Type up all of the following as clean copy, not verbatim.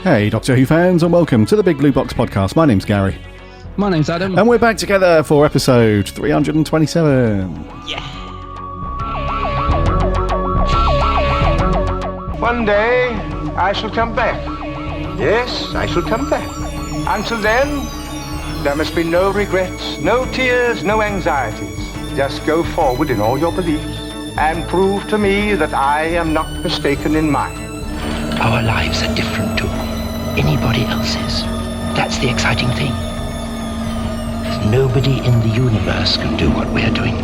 Hey, Doctor Who fans, and welcome to the Big Blue Box podcast. My name's Gary. My name's Adam. And we're back together for episode 327. Yeah. One day, I shall come back. Yes, I shall come back. Until then, there must be no regrets, no tears, no anxieties. Just go forward in all your beliefs and prove to me that I am not mistaken in mine. Our lives are different to anybody else's. That's the exciting thing. Nobody in the universe can do what we're doing.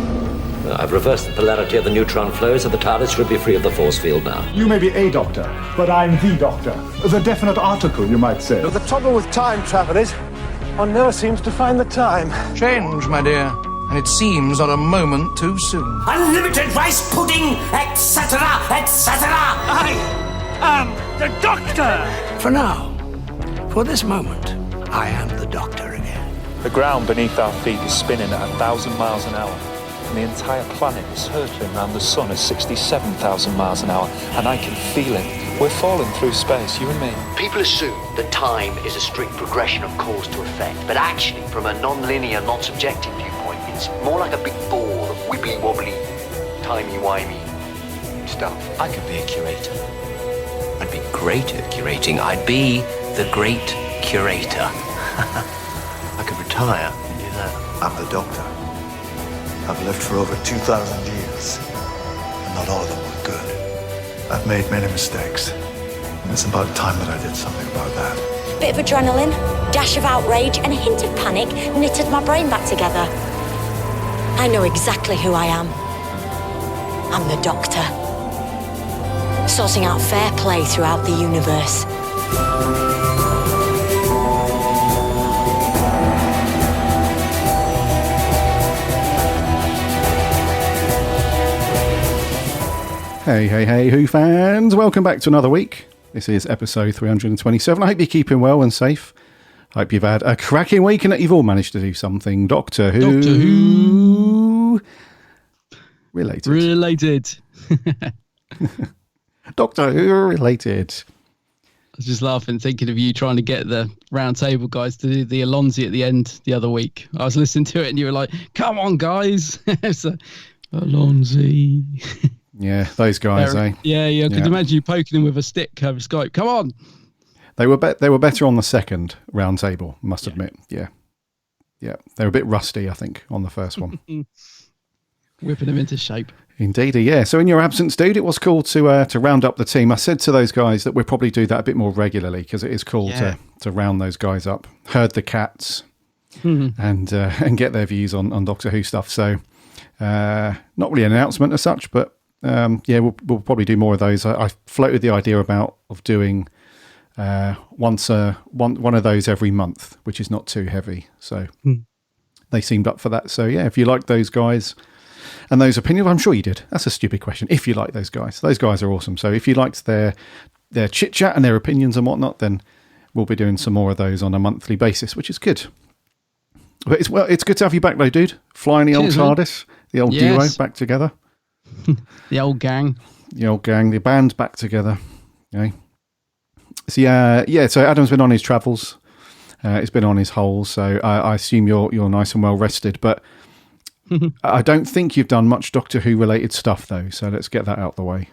I've reversed the polarity of the neutron flow, so the TARDIS should be free of the force field now. You may be a doctor, but I'm the doctor. The definite article, you might say. The trouble with time travel is, one never seems to find the time. Change, my dear, and it seems not a moment too soon. Unlimited rice pudding, etc., etc. I am the doctor! For now, for this moment, I am the doctor again. The ground beneath our feet is spinning at 1,000 miles an hour, and the entire planet is hurtling around the sun at 67,000 miles an hour, and I can feel it. We're falling through space, you and me. People assume that time is a strict progression of cause to effect, but actually, from a non-linear, non-subjective viewpoint, it's more like a big ball of wibbly-wobbly, timey-wimey stuff. I could be a curator. I'd be great at curating. I'd be the great curator. I could retire and do that. I'm the doctor. I've lived for over 2,000 years, and not all of them were good. I've made many mistakes, and it's about time that I did something about that. Bit of adrenaline, dash of outrage, and a hint of panic knitted my brain back together. I know exactly who I am. I'm the Doctor. Sorting out fair play throughout the universe. Hey, Who fans, welcome back to another week. This is episode 327. I hope you're keeping well and safe. I hope you've had a cracking week and that you've all managed to do something Doctor Who related. Doctor Who related. I was just laughing, thinking of you trying to get the round table guys to do the Allons-y at the end the other week. I was listening to it and you were like, come on, guys. So, Allons-y. Yeah, those guys, eh? Yeah. I could imagine you poking them with a stick over Skype. Come on. They were better on the second round table, must admit. Yeah. They were a bit rusty, I think, on the first one. Whipping them into shape. Indeed, yeah. So in your absence, dude, it was cool to round up the team. I said to those guys that we'll probably do that a bit more regularly because it is cool to round those guys up, herd the cats, and get their views on Doctor Who stuff. So not really an announcement as such, but we'll probably do more of those. I floated the idea of doing one of those every month, which is not too heavy. So they seemed up for that. So yeah, if you like those guys and those opinions, I'm sure you did. That's a stupid question. If you like those guys are awesome. So if you liked their chit chat and their opinions and whatnot, then we'll be doing some more of those on a monthly basis, which is good. But it's good to have you back though, dude. Flying the old TARDIS, the old duo back together. The old gang, the band's back together. Okay. So so Adam's been on his travels. He's been on his holes. So I assume you're nice and well rested. But I don't think you've done much Doctor Who related stuff though. So let's get that out the way.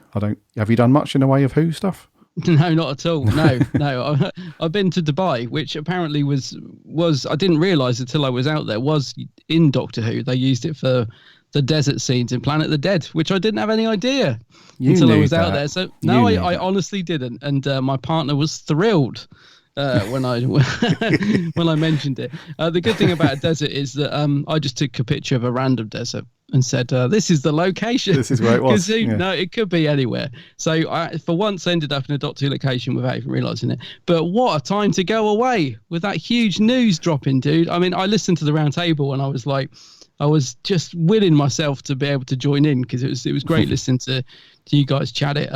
Have you done much in the way of Who stuff? No, not at all. No. I've been to Dubai, which apparently was I didn't realise until I was out there was in Doctor Who. They used it for the desert scenes in Planet of the Dead, which I didn't have any idea until I was out there. So no, I honestly didn't. And my partner was thrilled when I mentioned it. The good thing about a desert is that I just took a picture of a random desert and said, this is the location. This is where it was. No, it could be anywhere. So I, for once, ended up in a Doctor Who location without even realising it. But what a time to go away with that huge news dropping, dude. I mean, I listened to the round table and I was like, I was just willing myself to be able to join in because it was great listening to you guys chat it.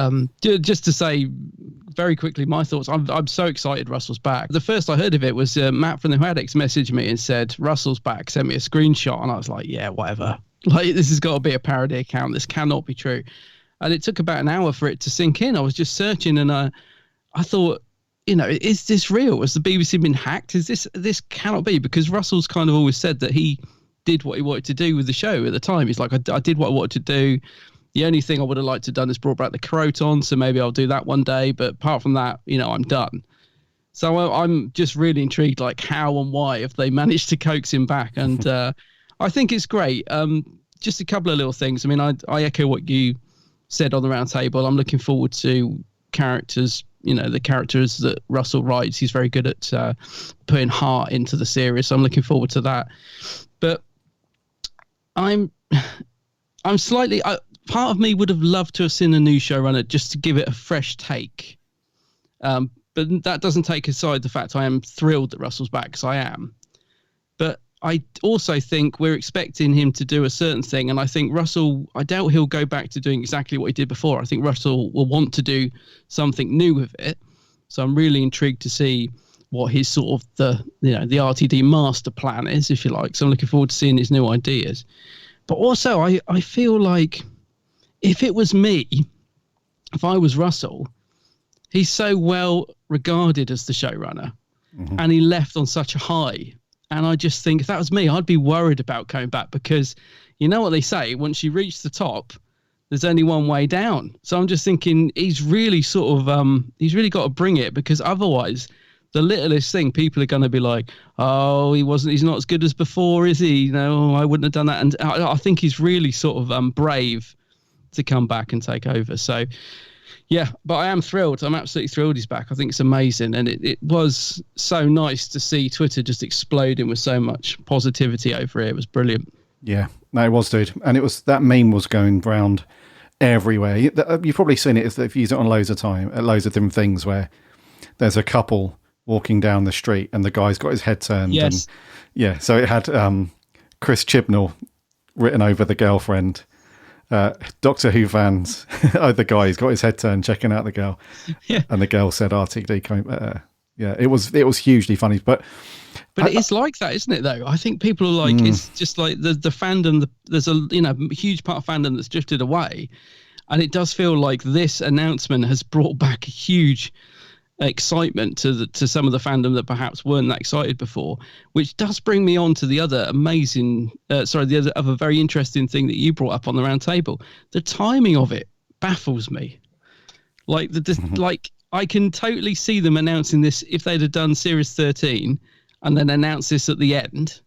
Just to say very quickly my thoughts. I'm so excited Russell's back. The first I heard of it was Matt from the Who-Addicts messaged me and said Russell's back, sent me a screenshot, and I was like, yeah, whatever. Like, this has got to be a parody account. This cannot be true. And it took about an hour for it to sink in. I was just searching and I thought, is this real? Has the BBC been hacked? This cannot be, because Russell's kind of always said that he did what he wanted to do with the show at the time. He's like, I did what I wanted to do. The only thing I would have liked to have done is brought back the Croton, so maybe I'll do that one day. But apart from that, I'm done. So I'm just really intrigued, like how and why have they managed to coax him back? And I think it's great. Just a couple of little things. I mean, I echo what you said on the round table. I'm looking forward to characters, the characters that Russell writes. He's very good at putting heart into the series. So I'm looking forward to that. But I'm slightly... part of me would have loved to have seen a new showrunner just to give it a fresh take. But that doesn't take aside the fact I am thrilled that Russell's back, because I am. But I also think we're expecting him to do a certain thing. And I think Russell, I doubt he'll go back to doing exactly what he did before. I think Russell will want to do something new with it. So I'm really intrigued to see what his sort of the RTD master plan is, if you like. So I'm looking forward to seeing his new ideas. But also I feel like, if it was me, if I was Russell, he's so well regarded as the showrunner, and he left on such a high. And I just think if that was me, I'd be worried about coming back, because you know what they say, once you reach the top, there's only one way down. So I'm just thinking he's really sort of, he's really got to bring it, because otherwise the littlest thing, people are going to be like, oh, he's not as good as before, is he? I wouldn't have done that. And I think he's really sort of brave to come back and take over. So yeah, but I am thrilled. I'm absolutely thrilled he's back. I think it's amazing. And it was so nice to see Twitter just exploding with so much positivity over it. It was brilliant. Yeah, no, it was, dude. And it was, that meme was going round everywhere. You've probably seen it if you use it on loads of different things, where there's a couple walking down the street and the guy's got his head turned. Yes. And, yeah, so it had Chris Chibnall written over the girlfriend. Doctor Who fans, the guy, he's got his head turned checking out the girl. Yeah. And the girl said RTD coming. Yeah, it was hugely funny. But it's like that, isn't it, though? I think people are like, it's just like the fandom, there's a huge part of fandom that's drifted away. And it does feel like this announcement has brought back a huge excitement to some of the fandom that perhaps weren't that excited before, which does bring me on to the other amazing, the other very interesting thing that you brought up on the round table. The timing of it baffles me. Like like I can totally see them announcing this if they'd have done Series 13 and then announce this at the end.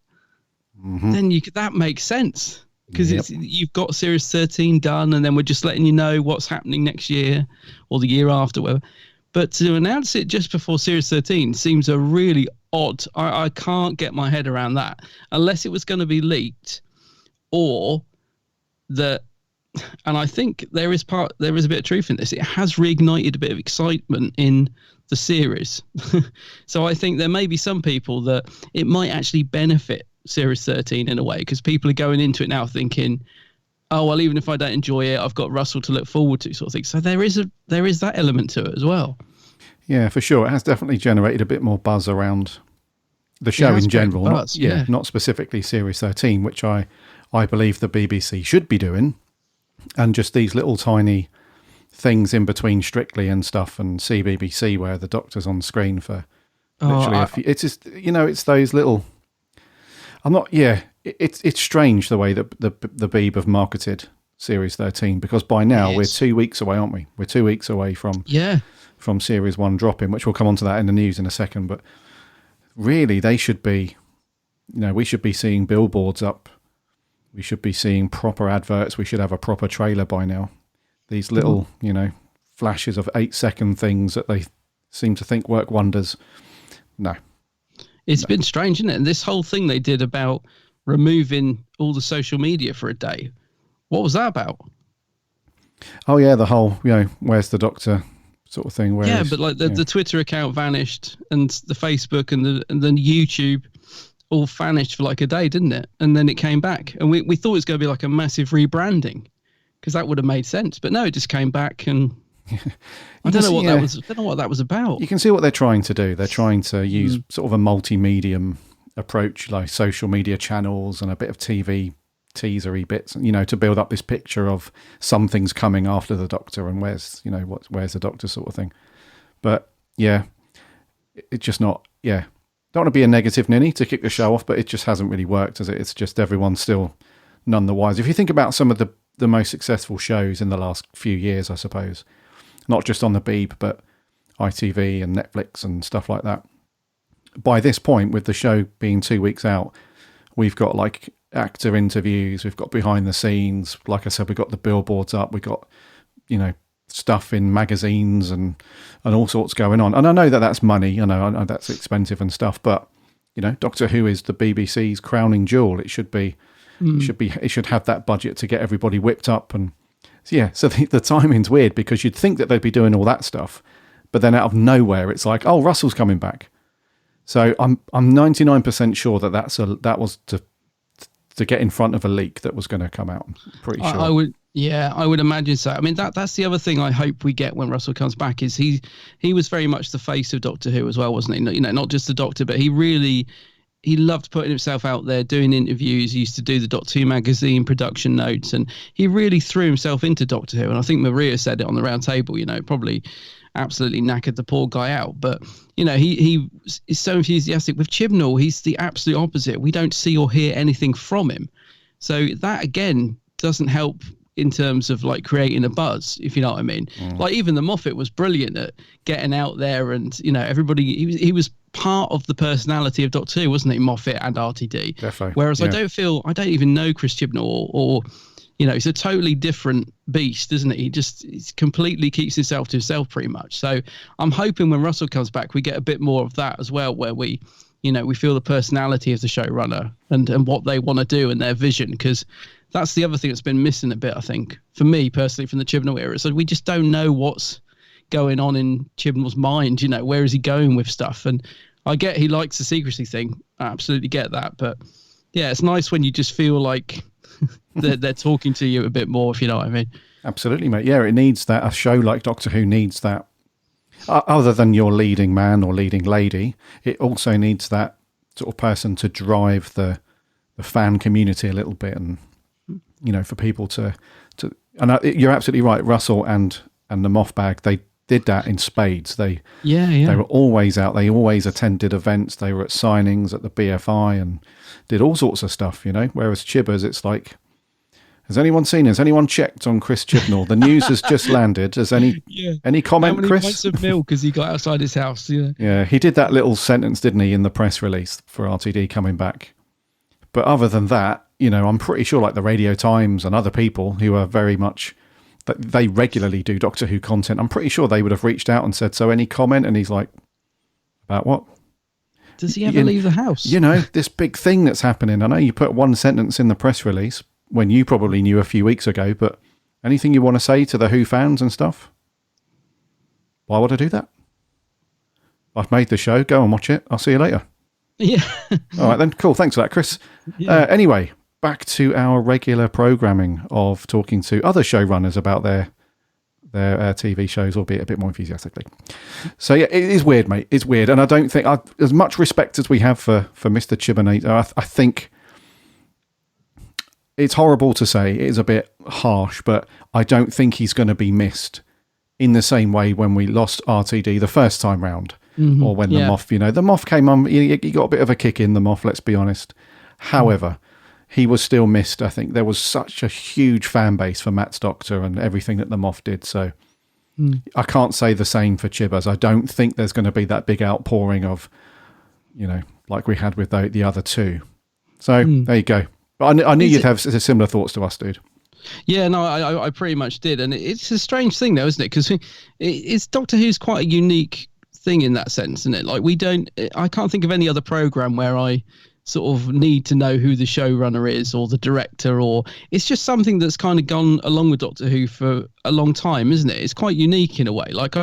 Then that makes sense, because you've got Series 13 done, and then we're just letting you know what's happening next year or the year after, whatever. But to announce it just before Series 13 seems a really odd. I can't get my head around that, unless it was going to be leaked, or that. And I think there is a bit of truth in this. It has reignited a bit of excitement in the series. So I think there may be some people that it might actually benefit Series 13 in a way, because people are going into it now thinking, oh, well, even if I don't enjoy it, I've got Russell to look forward to, sort of thing. So there is that element to it as well. Yeah, for sure. It has definitely generated a bit more buzz around the show in general. Not specifically Series 13, which I believe the BBC should be doing. And just these little tiny things in between Strictly and stuff, and CBBC, where the Doctor's on screen for literally a few. It's just, it's those little... It's strange the way that the Beeb have marketed Series 13, because by now we're 2 weeks away, aren't we? We're 2 weeks away from Series 1 dropping, which we'll come on to that in the news in a second. But really, they should be, we should be seeing billboards up. We should be seeing proper adverts. We should have a proper trailer by now. These little, flashes of 8-second things that they seem to think work wonders. No. It's been strange, isn't it? And this whole thing they did about removing all the social media for a day. What was that about? Oh, yeah, the whole, where's the Doctor sort of thing. But like the Twitter account vanished, and the Facebook and the YouTube all vanished for like a day, didn't it? And then it came back. And we thought it was going to be like a massive rebranding, because that would have made sense. But no, it just came back, and... I don't know what that was about. You can see what they're trying to do. They're trying to use sort of a multi-medium approach, like social media channels and a bit of TV teasery bits, to build up this picture of something's coming after the Doctor, and where's the Doctor sort of thing. But yeah, it's just not. Yeah, don't want to be a negative ninny to kick the show off, but it just hasn't really worked, has it? It's just everyone's still none the wiser. If you think about some of the most successful shows in the last few years, I suppose, not just on the Beeb, but ITV and Netflix and stuff like that. By this point, with the show being 2 weeks out, we've got like actor interviews, we've got behind the scenes. Like I said, we've got the billboards up, we've got, stuff in magazines and all sorts going on. And I know that that's money, I know that's expensive and stuff, but Doctor Who is the BBC's crowning jewel. It should be, it should have that budget to get everybody whipped up. And so the timing's weird, because you'd think that they'd be doing all that stuff, but then out of nowhere, it's like, oh, Russell's coming back. So I'm 99% sure that was to get in front of a leak that was going to come out. I'm pretty sure. I would imagine so. I mean, that's the other thing I hope we get when Russell comes back, is he was very much the face of Doctor Who as well, wasn't he? Not just the Doctor, but he loved putting himself out there, doing interviews. He used to do the Doctor Who magazine production notes, and he really threw himself into Doctor Who. And I think Maria said it on the round table, probably absolutely knackered the poor guy out. But, he is so enthusiastic. With Chibnall, he's the absolute opposite. We don't see or hear anything from him. So that, again, doesn't help in terms of like creating a buzz, if you know what I mean. Like even the Moffat was brilliant at getting out there, and everybody, he was part of the personality of Doctor Who, wasn't he? Moffat and RTD. Definitely. Whereas I don't even know Chris Chibnall, or he's a totally different beast, isn't he? He completely keeps himself to himself pretty much. So I'm hoping when Russell comes back, we get a bit more of that as well, where we feel the personality of the showrunner and what they want to do and their vision, because that's the other thing that's been missing a bit, I think, for me personally, from the Chibnall era. So we just don't know what's going on in Chibnall's mind. Where is he going with stuff? And I get he likes the secrecy thing. I absolutely get that. But yeah, it's nice when you just feel like they're talking to you a bit more, if you know what I mean. Absolutely, mate. Yeah, it needs that. A show like Doctor Who needs that. Other than your leading man or leading lady, it also needs that sort of person to drive the fan community a little bit, and for people to and you're absolutely right. Russell and the Moff Bag, they did that in spades. They were always out. They always attended events. They were at signings at the BFI and did all sorts of stuff. Whereas Chibbers, it's like, has anyone seen? Has anyone checked on Chris Chibnall? The news has just landed. Has any comment, How many Chris? pints of milk has he got outside his house? Yeah, he did that little sentence, didn't he, in the press release for RTD coming back. But other than that, I'm pretty sure like the Radio Times and other people who are very much, they regularly do Doctor Who content, I'm pretty sure they would have reached out and said, so any comment? And he's like, about what? Does he ever leave the house? This big thing that's happening. I know you put one sentence in the press release when you probably knew a few weeks ago, but anything you want to say to the Who fans and stuff? Why would I do that? I've made the show. Go and watch it. I'll see you later. Yeah. All right then. Cool. Thanks for that, Chris. Yeah. Anyway, back to our regular programming of talking to other showrunners about their TV shows, albeit a bit more enthusiastically. So yeah, it is weird, mate. It's weird, and I don't think, as much respect as we have for Mr. Chibnall, I think it's horrible to say. It is a bit harsh, but I don't think he's going to be missed in the same way when we lost RTD the first time round. Mm-hmm. Or when the Moff, the Moff came on, he got a bit of a kick in, the Moff, let's be honest. However, he was still missed. I think there was such a huge fan base for Matt's Doctor and everything that the Moff did. So I can't say the same for Chibbers. I don't think there's going to be that big outpouring of, like we had with the other two. So there you go. But I knew you'd have similar thoughts to us, dude. Yeah, no, I pretty much did. And it's a strange thing, though, isn't it? Because it's Doctor Who's quite a unique thing in that sense, isn't it? Like I can't think of any other program where I sort of need to know who the showrunner is or the director, or it's just something that's kind of gone along with Doctor Who for a long time, isn't it? It's quite unique in a way. Like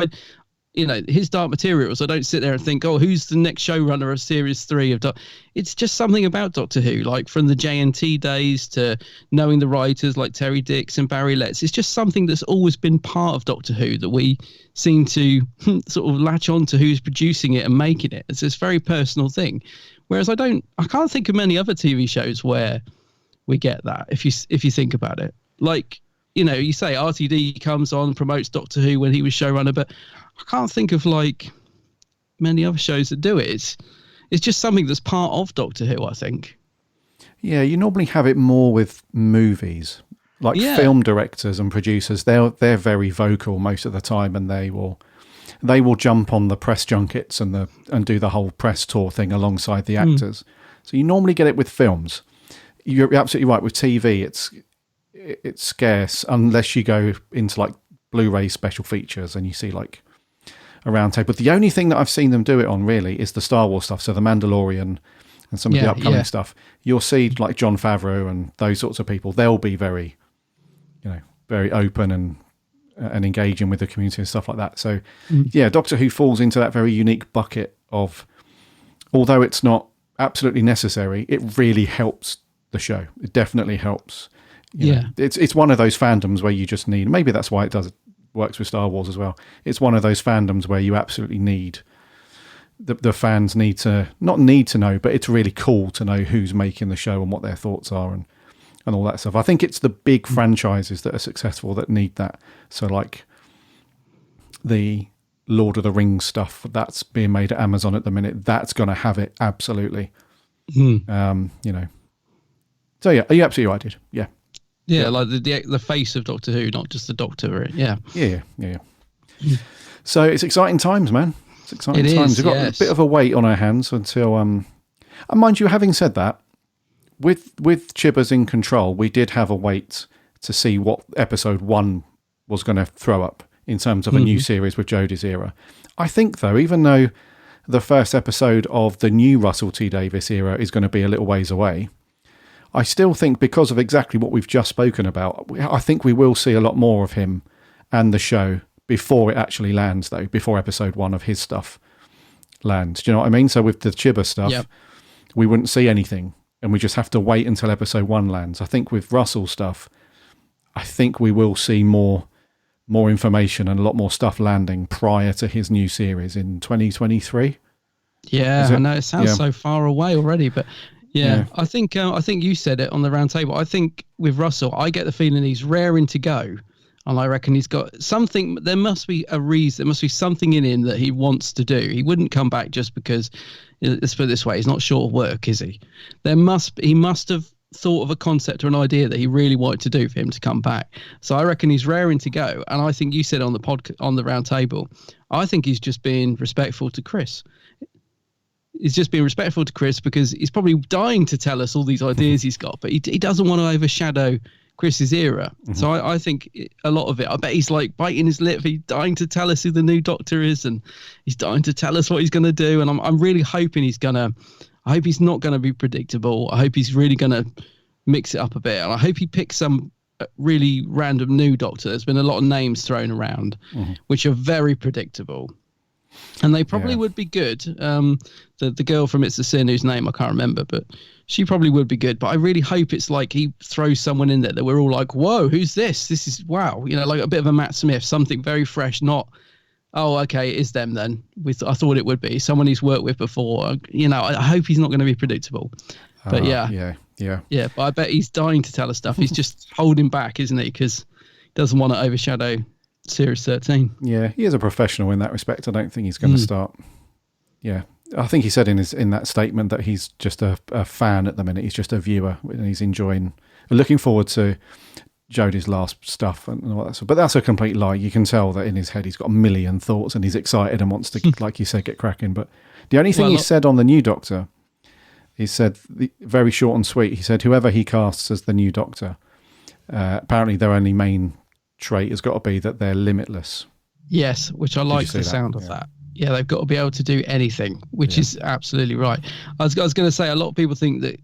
his Dark Materials, I don't sit there and think, oh, who's the next showrunner of Series 3 of Doctor? It's just something about Doctor Who, like from the JNT days to knowing the writers like Terry Dix and Barry Letts. It's just something that's always been part of Doctor Who that we seem to sort of latch on to who's producing it and making it. It's this very personal thing. Whereas I can't think of many other TV shows where we get that, if you think about it. Like, you say RTD comes on, promotes Doctor Who when he was showrunner, but I can't think of like many other shows that do it. It's just something that's part of Doctor Who, I think. Yeah, you normally have it more with movies. Like film directors and producers, they're very vocal most of the time, and they will jump on the press junkets and do the whole press tour thing alongside the actors. So you normally get it with films. You're absolutely right. With TV, it's scarce unless you go into like Blu-ray special features and you see like a round table. But the only thing that I've seen them do it on really is the Star Wars stuff. So the Mandalorian and some of the upcoming stuff. You'll see like Jon Favreau and those sorts of people. They'll be very, very open and engaging with the community and stuff like that. So Doctor Who falls into that very unique bucket of, although it's not absolutely necessary, it really helps the show. It definitely helps. You know, it's one of those fandoms where you just need, maybe that's why it works with Star Wars as well. It's one of those fandoms where you absolutely need, the fans not need to know, but it's really cool to know who's making the show and what their thoughts are and all that stuff. I think it's the big franchises that are successful that need that. So like the Lord of the Rings stuff that's being made at Amazon at the minute, that's going to have it absolutely. So yeah, you're absolutely right, dude. Yeah, like the face of Doctor Who, not just the Doctor. Yeah. So it's exciting times, man. It's exciting times. We've got a bit of a wait on our hands until. And mind you, having said that, with Chibbers in control, we did have a wait to see what episode 1 was going to throw up in terms of a new series with Jodie's era. I think, though, even though the first episode of the new Russell T Davies era is going to be a little ways away, I still think, because of exactly what we've just spoken about, I think we will see a lot more of him and the show before it actually lands, though, before episode 1 of his stuff lands. Do you know what I mean? So with the Chibber stuff, we wouldn't see anything, and we just have to wait until episode 1 lands. I think with Russell stuff, I think we will see more information and a lot more stuff landing prior to his new series in 2023. Yeah, I know it sounds so far away already, but yeah. I think you said it on the round table. I think with Russell, I get the feeling he's raring to go, and I reckon he's got something. There must be a reason. There must be something in him that he wants to do. He wouldn't come back just because. Let's put it this way: he's not short of work, is he? He must have thought of a concept or an idea that he really wanted to do for him to come back. So I reckon he's raring to go. And I think you said on the round table, I think he's just being respectful to Chris. He's just being respectful to Chris because he's probably dying to tell us all these ideas he's got, but he doesn't want to overshadow Chris's era. So I think a lot of it, I bet he's like biting his lip. He's dying to tell us who the new Doctor is, and he's dying to tell us what he's going to do. And I'm really hoping I hope he's not going to be predictable. I hope he's really going to mix it up a bit. And I hope he picks some really random new Doctor. There's been a lot of names thrown around, which are very predictable. And they probably would be good. The girl from It's a Sin, whose name I can't remember, but she probably would be good. But I really hope it's like he throws someone in there that we're all like, whoa, who's this? This is, wow. Like a bit of a Matt Smith, something very fresh, not, oh, okay, it is them then. I thought it would be. Someone he's worked with before. I hope he's not going to be predictable. But yeah. But I bet he's dying to tell us stuff. He's just holding back, isn't he? Because he doesn't want to overshadow Series 13. Yeah, he is a professional in that respect. I don't think he's going to start. Yeah, I think he said in that statement that he's just a fan at the minute. He's just a viewer, and he's looking forward to Jodie's last stuff and all that. But that's a complete lie. You can tell that in his head he's got a million thoughts and he's excited and wants to, like you said, get cracking. But the only thing he said on the new Doctor, he said very short and sweet. He said whoever he casts as the new Doctor, apparently their only main trait has got to be that they're limitless. Yes, which I like the sound of that. Yeah, they've got to be able to do anything, which is absolutely right. I was going to say, a lot of people think that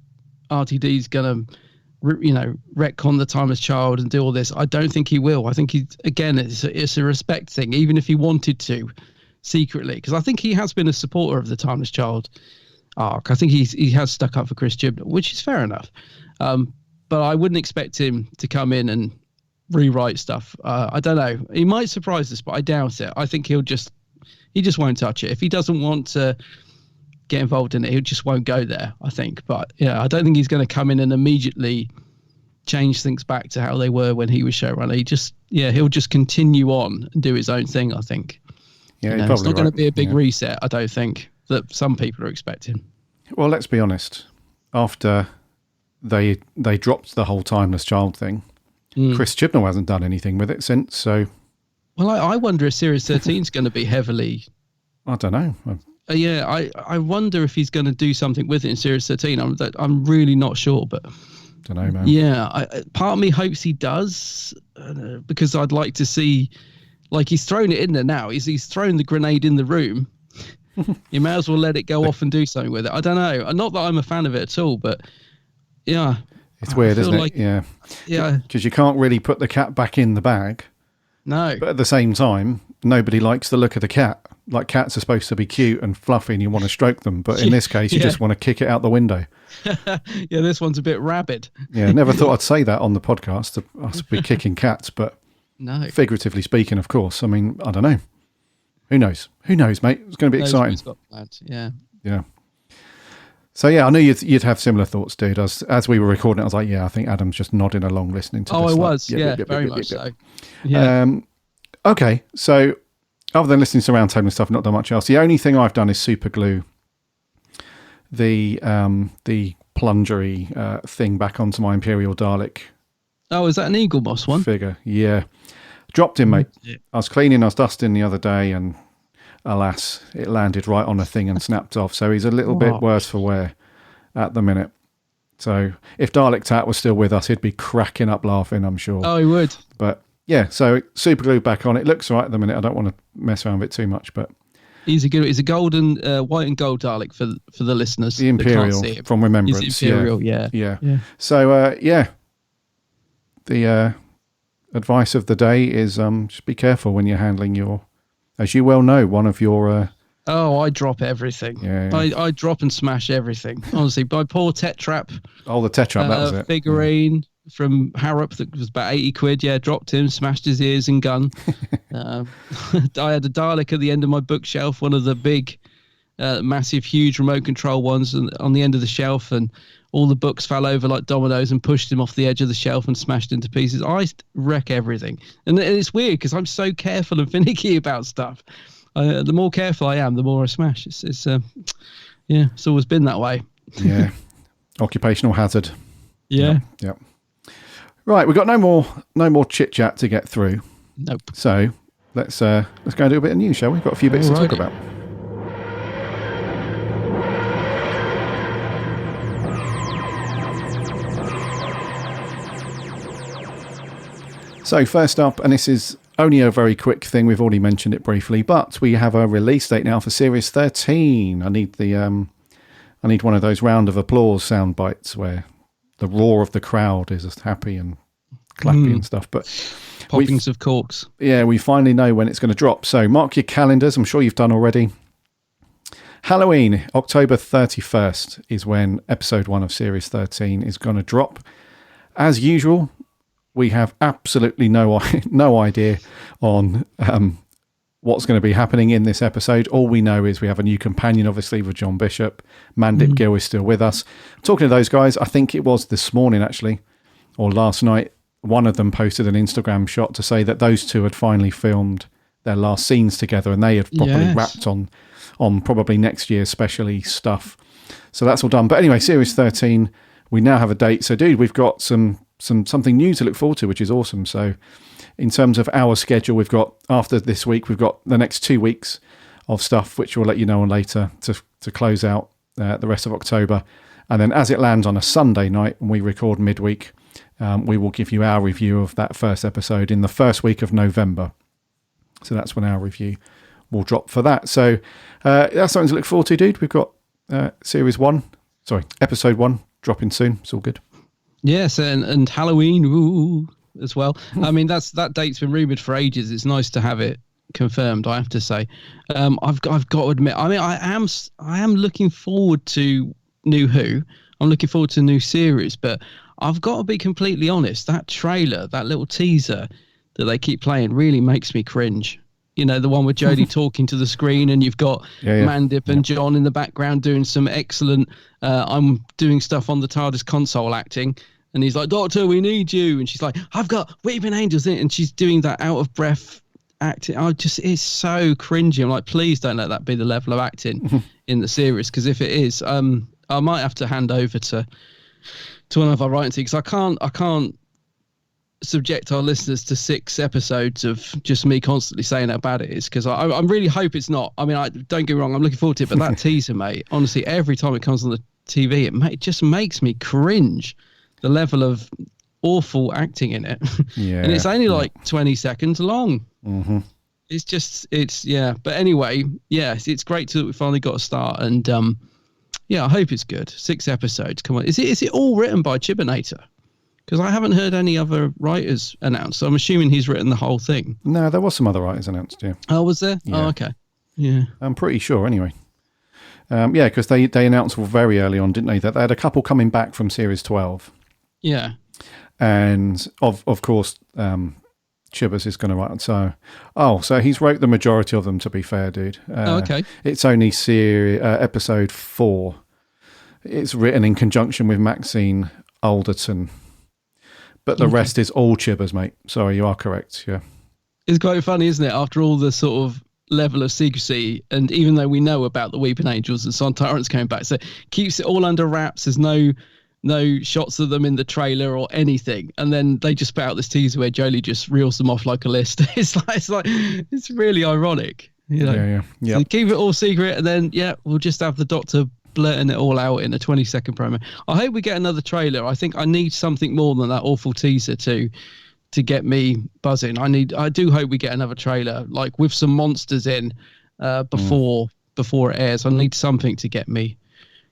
RTD's going to, retcon the Timeless Child and do all this. I don't think he will. I think it's a respect thing, even if he wanted to secretly, because I think he has been a supporter of the Timeless Child arc. I think he has stuck up for Chris Chibnall, which is fair enough. But I wouldn't expect him to come in and rewrite stuff. I don't know. He might surprise us, but I doubt it. I think he just won't touch it. If he doesn't want to get involved in it, he just won't go there, I think. But yeah, I don't think he's going to come in and immediately change things back to how they were when he was showrunner. He'll just continue on and do his own thing, I think. Yeah, it's not going to be a big reset, I don't think, that some people are expecting. Well, let's be honest. After they dropped the whole timeless child thing, Chris Chibnall hasn't done anything with it since. So, well, I wonder if Series 13 is going to be heavily. I don't know. I wonder if he's going to do something with it in Series 13. I'm really not sure, but don't know, man. Yeah, part of me hopes he does, because I'd like to see, like, he's thrown it in there now. He's thrown the grenade in the room. You may as well let it go off and do something with it. I don't know. Not that I'm a fan of it at all, but yeah. It's weird, isn't it? Yeah. Because you can't really put the cat back in the bag. No. But at the same time, nobody likes the look of the cat. Like, cats are supposed to be cute and fluffy and you want to stroke them. But in this case, you just want to kick it out the window. Yeah, this one's a bit rabid. Yeah, never thought I'd say that on the podcast. Us be kicking cats, but no. Figuratively speaking, of course. I mean, I don't know. Who knows? Who knows, mate? It's going to be exciting. Yeah. Yeah. So, yeah, I knew you'd have similar thoughts, dude. As we were recording, I was like, yeah, I think Adam's just nodding along listening to this. Oh, I was. Very much so. Yeah. Okay, so other than listening to Roundtable and stuff, not done much else. The only thing I've done is super glue the plungery thing back onto my Imperial Dalek. Oh, is that an Eagle Moss one? Figure, yeah. Dropped him, mate. Yeah. I was cleaning, I was dusting the other day, and alas, it landed right on a thing and snapped off. So he's a little bit worse for wear at the minute. So if Dalek Tat was still with us, he'd be cracking up laughing, I'm sure. Oh, he would. But yeah, so super glue back on. It looks right at the minute. I don't want to mess around with it too much, but he's a golden, white and gold Dalek for the listeners. The Imperial from Remembrance. He's Imperial, yeah. So the advice of the day is just be careful when you're handling your, as you well know, one of your. I drop everything. Yeah. I drop and smash everything. Honestly, my poor Tetrap. Oh, the Tetrap, that was it. Figurine from Harrop that was about 80 quid. Yeah, dropped him, smashed his ears and gun. I had a Dalek at the end of my bookshelf, one of the big, massive, huge remote control ones on the end of the shelf, and all the books fell over like dominoes and pushed him off the edge of the shelf and smashed into pieces. I wreck everything. And it's weird because I'm so careful and finicky about stuff. The more careful I am, the more I smash. It's always been that way. Yeah. Occupational hazard. Yeah. Yep. Right, we've got no more chit chat to get through. Nope. So let's go and do a bit of news, shall we? We've got a few bits to talk about. So first up, and this is only a very quick thing, we've already mentioned it briefly, but we have a release date now for Series 13. I need one of those round of applause sound bites where the roar of the crowd is just happy and clappy and stuff. But poppings of corks. Yeah, we finally know when it's going to drop. So mark your calendars. I'm sure you've done already. Halloween, October 31st is when episode 1 of Series 13 is going to drop. As usual, we have absolutely no idea on what's going to be happening in this episode. All we know is we have a new companion, obviously, with John Bishop. Mandip Gill is still with us. Talking to those guys, I think it was this morning, actually, or last night, one of them posted an Instagram shot to say that those two had finally filmed their last scenes together, and they had properly wrapped on probably next year's specially stuff. So that's all done. But anyway, Series 13, we now have a date. So, dude, we've got something new to look forward to, which is awesome. So in terms of our schedule, we've got, after this week, we've got the next 2 weeks of stuff, which we'll let you know on later to close out the rest of October. And then as it lands on a Sunday night, and we record midweek, we will give you our review of that first episode in the first week of November. So that's when our review will drop for that. So that's something to look forward to, dude. We've got episode 1 dropping soon. It's all good. Yes, and Halloween as well. I mean, that date's been rumoured for ages. It's nice to have it confirmed, I have to say. I've got to admit, I mean, I am looking forward to New Who. I'm looking forward to a new series, but I've got to be completely honest. That trailer, that little teaser that they keep playing, really makes me cringe. You know, the one with Jodie talking to the screen, and you've got Mandip and John in the background doing some excellent I'm doing stuff on the TARDIS console acting, and he's like, "Doctor, we need you," and she's like, "I've got Weeping Angels in it," and she's doing that out of breath acting. It's so cringy. I'm like, please don't let that be the level of acting in the series, because if it is, I might have to hand over to one of our writing team, because I can't subject our listeners to 6 episodes of just me constantly saying how bad it is, because I really hope it's not. I mean, don't get me wrong, I'm looking forward to it, but that teaser, mate, honestly, every time it comes on the TV, it just makes me cringe, the level of awful acting in it. Yeah, and it's only like 20 seconds long. Mm-hmm. But anyway, it's great that we finally got a start, and I hope it's good. 6 episodes, come on. Is it all written by Chibnall? Because I haven't heard any other writers announced, so I'm assuming he's written the whole thing. No, there was some other writers announced, yeah. Oh, was there? Yeah. Oh, okay. Yeah. I'm pretty sure, anyway. Because they announced very early on, didn't they, that they had a couple coming back from Series 12. Yeah. And, of course, Chibbers is going to write. So he's wrote the majority of them, to be fair, dude. Okay. It's only episode 4. It's written in conjunction with Maxine Alderton. But the rest is all Chibbers, mate. Sorry, you are correct, yeah. It's quite funny, isn't it? After all the sort of level of secrecy, and even though we know about the Weeping Angels and Sontarans coming back, so it keeps it all under wraps. There's no shots of them in the trailer or anything, and then they just put out this teaser where Jolie just reels them off like a list. It's really ironic, you know. Yeah. So keep it all secret, and then we'll just have the Doctor blurting it all out in a 20-second promo. I hope we get another trailer. I think I need something more than that awful teaser to get me buzzing. I do hope we get another trailer, like with some monsters in before it airs. I need something to get me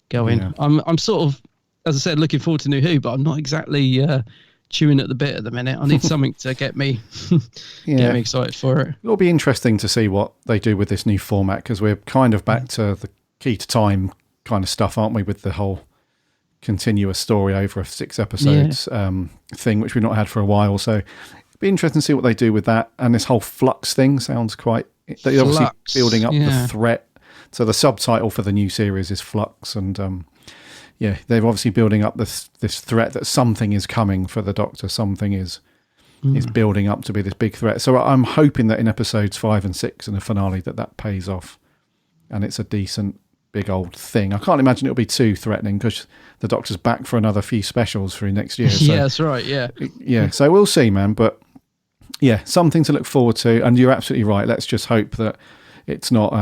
going. Yeah. I'm sort of, as I said, looking forward to New Who, but I'm not exactly chewing at the bit at the minute. I need something to get me get me excited for it. It'll be interesting to see what they do with this new format, because we're kind of back to the key to time kind of stuff, aren't we, with the whole continuous story over 6 episodes thing, which we've not had for a while. So it'd be interesting to see what they do with that. And this whole Flux thing sounds quite... They're obviously building up the threat. So the subtitle for the new series is Flux, and they're obviously building up this threat that something is coming for the Doctor. Something is building up to be this big threat. So I'm hoping that in episodes 5 and 6 and the finale that pays off, and it's a decent big old thing. I can't imagine it'll be too threatening, because the Doctor's back for another few specials for next year. So, yeah, that's right. Yeah. So we'll see, man. But yeah, something to look forward to. And you're absolutely right. Let's just hope that it's not.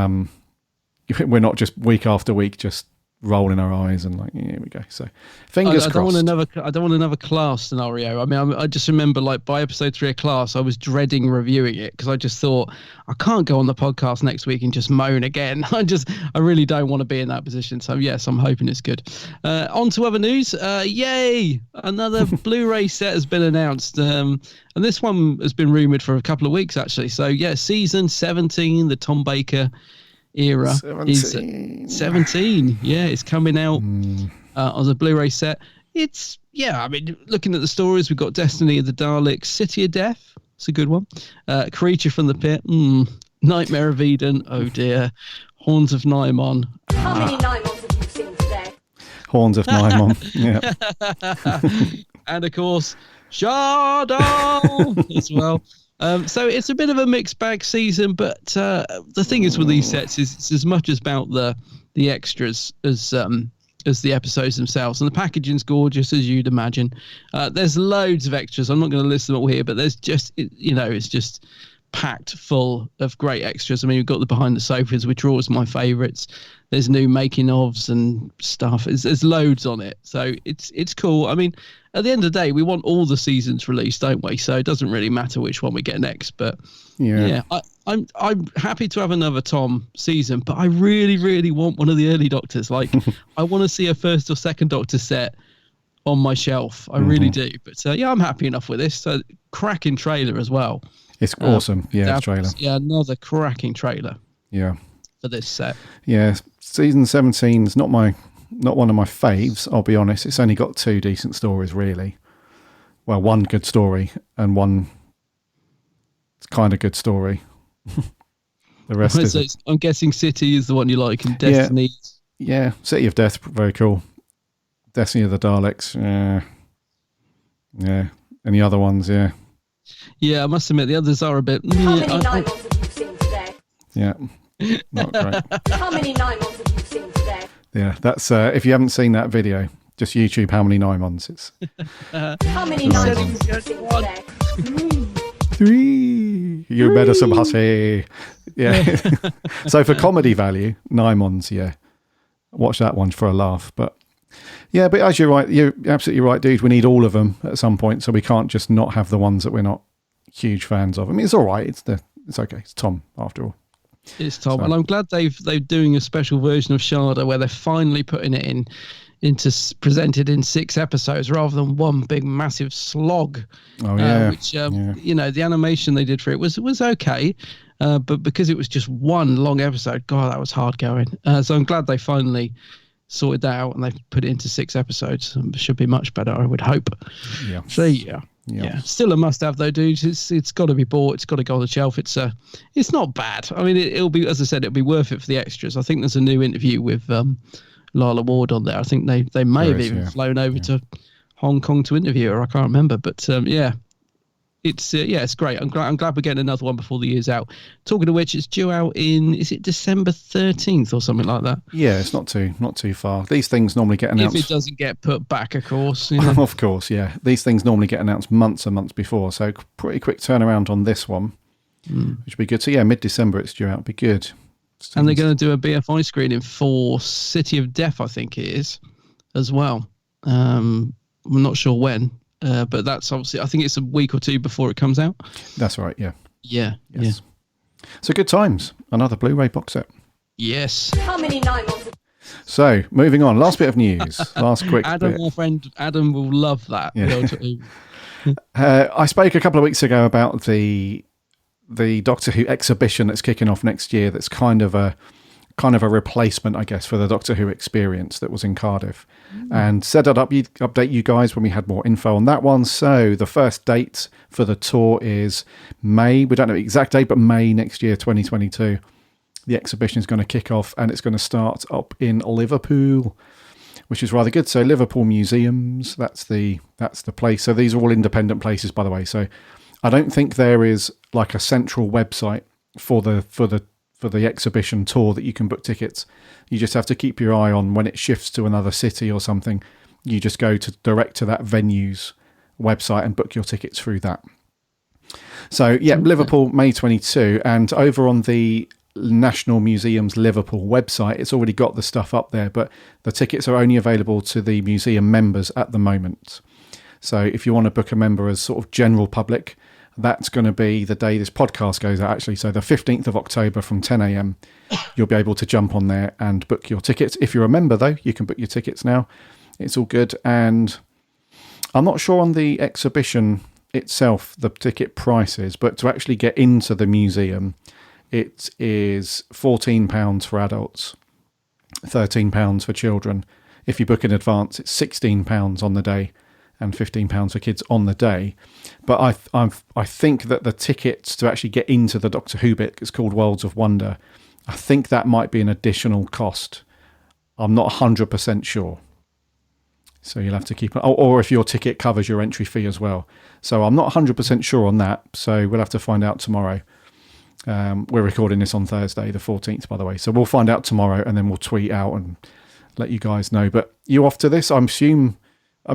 We're not just week after week just rolling our eyes and here we go. So fingers crossed. I don't want another Class scenario. I mean, I just remember by episode 3 of Class, I was dreading reviewing it, because I just thought, I can't go on the podcast next week and just moan again. I really don't want to be in that position. So yes, I'm hoping it's good. On to other news. Yay! Another Blu-ray set has been announced. And this one has been rumored for a couple of weeks, actually. So yeah, season 17, the Tom Baker era 17. Yeah, it's coming out as a Blu-ray set. It's I mean, looking at the stories, we've got Destiny of the Daleks, City of Death, it's a good one, Creature from the Pit, Nightmare of Eden, oh dear, Horns of Nymon. How many Nymons have you seen today? Horns of Nymon. Yeah. And of course Shadow as well. So it's a bit of a mixed bag season, but the thing is with these sets is it's as much about the extras as the episodes themselves, and the packaging's gorgeous, as you'd imagine. There's loads of extras. I'm not going to list them all here, but there's just it's just packed full of great extras. I mean, we've got the behind the sofas, which are always my favourites. There's new making ofs and stuff. There's loads on it, so it's cool. I mean, at the end of the day, we want all the seasons released, don't we? So it doesn't really matter which one we get next. But I'm happy to have another Tom season, but I really, really want one of the early Doctors. Like, I want to see a first or second Doctor set on my shelf. I really do. But I'm happy enough with this. So cracking trailer as well. It's awesome. The trailer. Yeah, another cracking trailer. Yeah. For this set. Yeah, season 17 is not one of my faves, I'll be honest. It's only got 2 decent stories, really. Well, one good story and one kind of good story. The rest is... I'm guessing City is the one you like, and Destiny... Yeah, City of Death, very cool. Destiny of the Daleks, yeah. And the other ones, yeah. Yeah, I must admit the others are a bit. How many Nymons have you seen today? Yeah, not great. How many Nymons have you seen today? Yeah, that's if you haven't seen that video, just YouTube how many Nymons. It's How many Nymons have you seen today? 3. You better some hussy. Yeah. So for comedy value, Nymons, yeah. Watch that one for a laugh. But yeah, but as you're absolutely right, dude. We need all of them at some point, so we can't just not have the ones that we're not huge fans of. I mean, it's all right. It's okay. It's Tom after all. It's Tom, So- and I'm glad they're doing a special version of Sharda where they're finally putting it presented in 6 episodes rather than one big massive slog. Oh yeah. Which the animation they did for it was okay, but because it was just one long episode, God, that was hard going. So I'm glad they finally sorted that out and they've put it into 6 episodes. It should be much better, I would hope. Yeah. So yeah. Still a must-have though, dudes. It's got to be bought. It's got to go on the shelf. It's not bad. I mean, it'll be, as I said, it'll be worth it for the extras. I think there's a new interview with Lila Ward on there. I think they may have even flown over to Hong Kong to interview her. I can't remember, but it's great. I'm glad we're getting another one before the year's out. Talking of which, it's due out is it December 13th or something like that? Yeah, it's not too far. These things normally get announced. If it doesn't get put back, of course. Of course, yeah. These things normally get announced months and months before, so pretty quick turnaround on this one, which would be good. So yeah, mid-December it's due out. It'd be good. And they're going to do a BFI screening for City of Death, I think it is, as well. I'm not sure when, but that's obviously, I think it's a week or 2 before it comes out. That's right, yeah. Yeah. Yes. Yeah. So good times. Another Blu-ray box set. Yes. How many Nymons? So moving on. Last bit of news. Last quick Adam, bit. our friend Adam, will love that. Yeah. I spoke a couple of weeks ago about the Doctor Who exhibition that's kicking off next year. That's kind of a replacement, I guess, for the Doctor Who experience that was in Cardiff. And said I'd update you guys when we had more info on that one. So the first date for the tour is May. We don't know the exact date, but May next year, 2022. The exhibition is going to kick off and it's going to start up in Liverpool, which is rather good. So Liverpool Museums, that's the place. So these are all independent places, by the way. So I don't think there is like a central website for the exhibition tour that you can book tickets. You just have to keep your eye on when it shifts to another city or something. You just go direct to that venue's website and book your tickets through that. So yeah, Liverpool, May 22, and over on the National Museum's Liverpool website, it's already got the stuff up there, but the tickets are only available to the museum members at the moment. So if you want to book a member as sort of general public, that's going to be the day this podcast goes out, actually. So the 15th of October from 10 a.m, you'll be able to jump on there and book your tickets. If you're a member, though, you can book your tickets now. It's all good. And I'm not sure on the exhibition itself, the ticket prices, but to actually get into the museum, it is £14 for adults, £13 for children. If you book in advance, it's £16 on the day and £15 for kids on the day. But I think that the tickets to actually get into the Doctor Who bit, it's called Worlds of Wonder, I think that might be an additional cost. I'm not 100% sure. So you'll have to keep... Or if your ticket covers your entry fee as well. So I'm not 100% sure on that. So we'll have to find out tomorrow. We're recording this on Thursday, the 14th, by the way. So we'll find out tomorrow and then we'll tweet out and let you guys know. But you off to this? I'm assuming...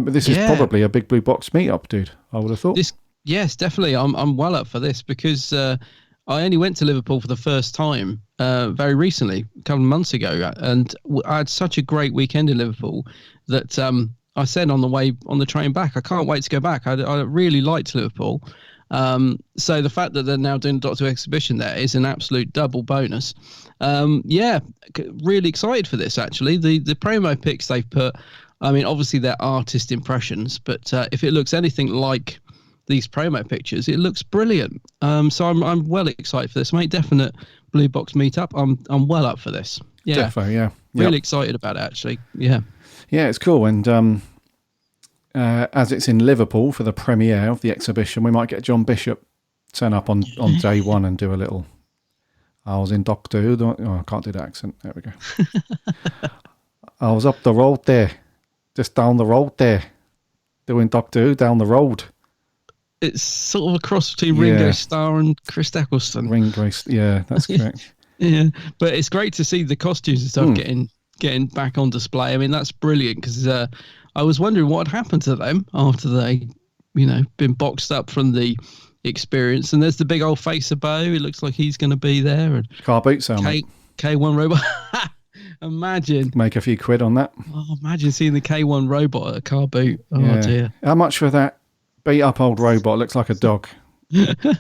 this is probably a big blue box meetup, dude. I would have thought. Yes, definitely. I'm well up for this because I only went to Liverpool for the first time very recently, a couple of months ago, and I had such a great weekend in Liverpool that I said on the train back, I can't wait to go back. I really liked Liverpool. So the fact that they're now doing a Doctor Who exhibition there is an absolute double bonus. Really excited for this, actually. The promo pics they've put, I mean, obviously they're artist impressions, but if it looks anything like these promo pictures, it looks brilliant. So I'm well excited for this, mate. Definite blue box meetup. I'm well up for this. Yeah, Defo, yeah. Really excited about it, actually. Yeah, it's cool. And as it's in Liverpool for the premiere of the exhibition, we might get John Bishop turn up on day one and do a little. I was in Doctor Who. I can't do the accent. There we go. I was up the road there. Just down the road there, doing Doctor Who down the road. it's sort of a cross between Ringo Starr and Chris Eccleston. That's correct. Yeah, but it's great to see the costumes and stuff getting back on display. I mean, that's brilliant because I was wondering what had happened to them after they, been boxed up from the experience. And there's the big old face of Bo. It looks like he's going to be there. And car boots, K1 robot. Imagine. Make a few quid on that. Oh, imagine seeing the K1 robot at a car boot. Oh, dear. How much for that beat up old robot? Looks like a dog. $5.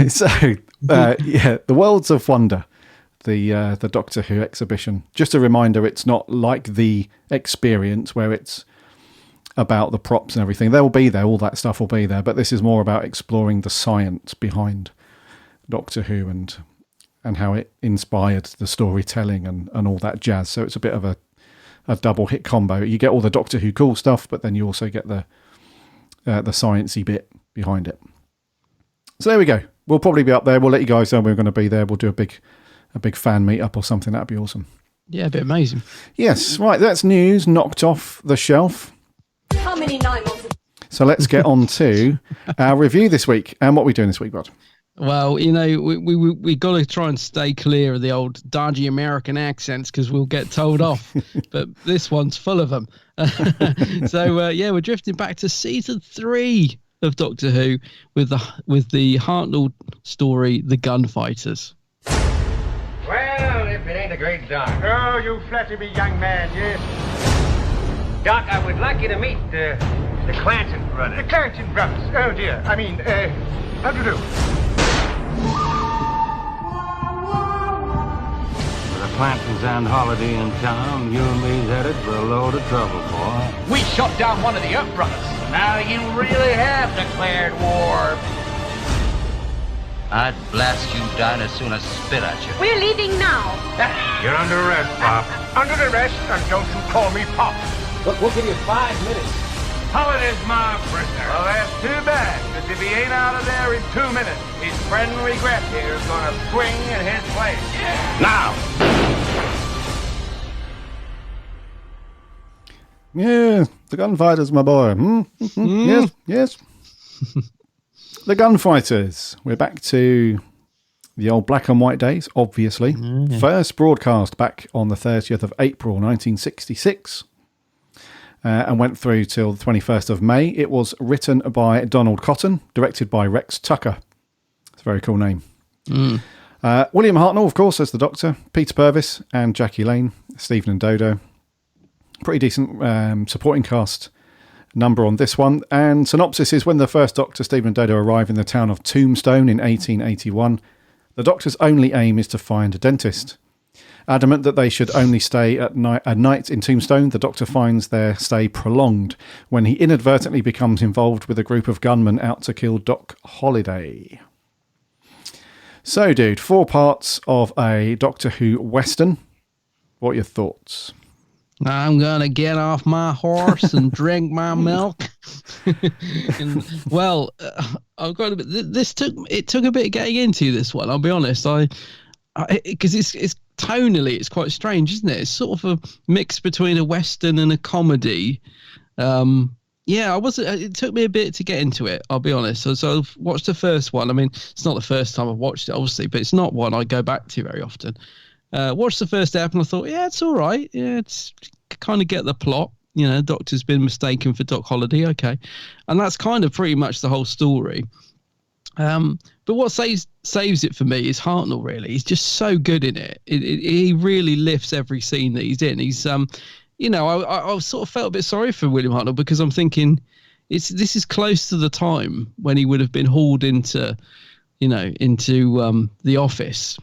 So, the Worlds of Wonder, the Doctor Who exhibition. Just a reminder, it's not like the experience where it's about the props and everything. They'll be there, all that stuff will be there, but this is more about exploring the science behind Doctor Who and how it inspired the storytelling and all that jazz. So it's a bit of a double hit combo. You get all the Doctor Who cool stuff, but then you also get the sciencey bit behind it. So there we go. We'll probably be up there. We'll let you guys know we're going to be there. We'll do a big fan meet up or something. That'd be awesome. Yeah, a bit amazing. Yes, right. That's news knocked off the shelf. How many 9 months? So let's get on to our review this week. And what are we doing this week, Rod? Well, we got to try and stay clear of the old dodgy American accents because we'll get told off. But this one's full of them. So we're drifting back to season 3 of Doctor Who with the Hartnell story, The Gunfighters. Well, if it ain't a great Doc. Oh, you flatter me, young man, yes. Doc, I would like you to meet the Clanton brothers. The Clanton brothers. Oh, dear. I mean, how do you do? With the Clantons on holiday in town, you and me's headed for a load of trouble, boy. We shot down one of the Earp brothers. Now you really have declared war. I'd blast you down as soon as spit at you. We're leaving now. You're under arrest, Pop. Under arrest, and don't you call me Pop. Look, we'll give you 5 minutes. Holiday's my prisoner. Well, that's too bad, because if he ain't out of there in 2 minutes, his friend Regret here is going to swing in his place. Yeah. Now! Yeah, the Gunfighters, my boy. Yes. The Gunfighters. We're back to the old black and white days, obviously. First broadcast back on the 30th of April, 1966. And went through till the 21st of May. It was written by Donald Cotton, directed by Rex Tucker. It's a very cool name. William Hartnell, of course, as the Doctor. Peter Purvis and Jackie Lane. Stephen and Dodo. Pretty decent supporting cast number on this one. And synopsis is when the first Doctor, Stephen and Dodo, arrive in the town of Tombstone in 1881, the Doctor's only aim is to find a dentist. Adamant that they should only stay at night in Tombstone, the Doctor finds their stay prolonged when he inadvertently becomes involved with a group of gunmen out to kill Doc Holliday. So, dude, 4 parts of a Doctor Who Western. What are your thoughts? I'm going to get off my horse and drink my milk. I've got a bit. It took a bit of getting into this one. I'll be honest. Because it's tonally, it's quite strange, isn't it? It's sort of a mix between a Western and a comedy. It took me a bit to get into it, I'll be honest. So I've watched the first one. I mean, it's not the first time I've watched it, obviously, but it's not one I go back to very often. Watched the first ep and I thought, yeah, it's all right. Yeah, it's kind of get the plot. You know, Doctor's been mistaken for Doc Holliday. Okay. And that's kind of pretty much the whole story. But what saves it for me is Hartnell, really. He's just so good in it. He really lifts every scene that he's in. He's, I sort of felt a bit sorry for William Hartnell because I'm thinking this is close to the time when he would have been hauled into the office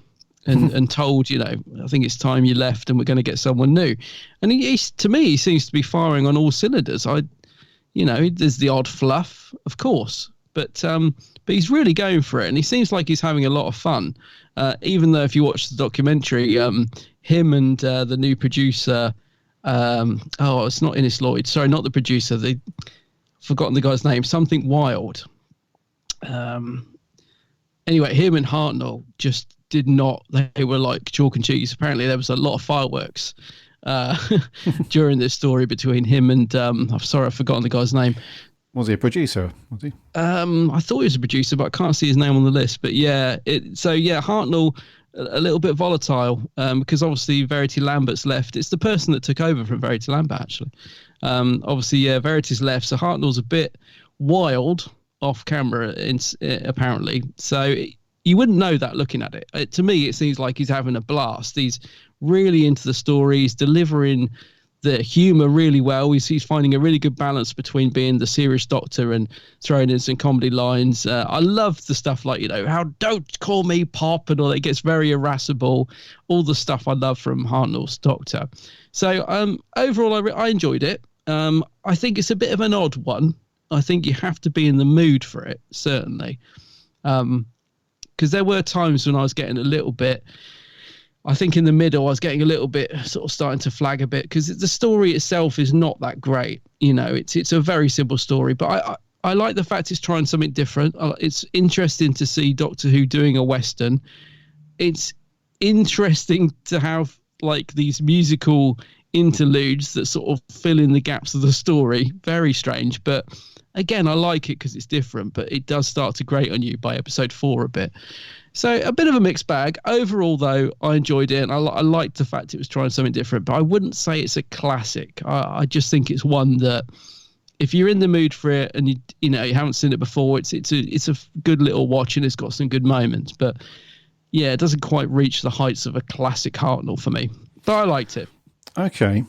and told, I think it's time you left and we're going to get someone new. And he to me, he seems to be firing on all cylinders. There's the odd fluff, of course, but he's really going for it, and he seems like he's having a lot of fun. Even though if you watch the documentary, him and the new producer, it's not Innes Lloyd. Sorry, not the producer. They've forgotten the guy's name. Something Wild. Anyway, him and Hartnell just did not. They were like chalk and cheese. Apparently, there was a lot of fireworks during this story between him and I'm sorry, I've forgotten the guy's name. Was he a producer? Was he? I thought he was a producer, but I can't see his name on the list. But yeah, Hartnell, a little bit volatile because obviously Verity Lambert's left. It's the person that took over from Verity Lambert, actually. Obviously, Verity's left, so Hartnell's a bit wild off camera, apparently. So you wouldn't know that looking at it. To me, it seems like he's having a blast. He's really into the story. He's delivering the humour really well. He's finding a really good balance between being the serious doctor and throwing in some comedy lines. I love the stuff like, how don't call me Pop and all that. It gets very irascible. All the stuff I love from Hartnell's Doctor. So overall, I enjoyed it. I think it's a bit of an odd one. I think you have to be in the mood for it, certainly. Because there were times when I was getting a little bit... I think in the middle, I was getting a little bit sort of starting to flag a bit because the story itself is not that great. It's a very simple story, but I like the fact it's trying something different. It's interesting to see Doctor Who doing a Western. It's interesting to have like these musical interludes that sort of fill in the gaps of the story. Very strange, but again, I like it because it's different, but it does start to grate on you by episode 4 a bit. So a bit of a mixed bag. Overall, though, I enjoyed it, and I liked the fact it was trying something different. But I wouldn't say it's a classic. I just think it's one that, if you're in the mood for it and you haven't seen it before, it's a good little watch, and it's got some good moments. But yeah, it doesn't quite reach the heights of a classic Hartnell for me. But I liked it. Okay.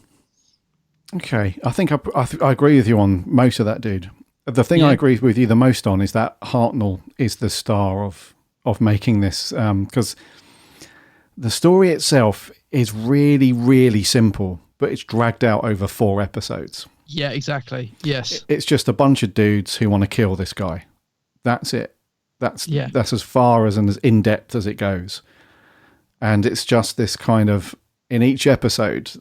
I think I agree with you on most of that, dude. The thing I agree with you the most on is that Hartnell is the star of making this, because the story itself is really, really simple, but it's dragged out over 4 episodes. Yeah, exactly. Yes. It's just a bunch of dudes who want to kill this guy. That's it. That's as far as and as in-depth as it goes. And it's just this kind of, in each episode,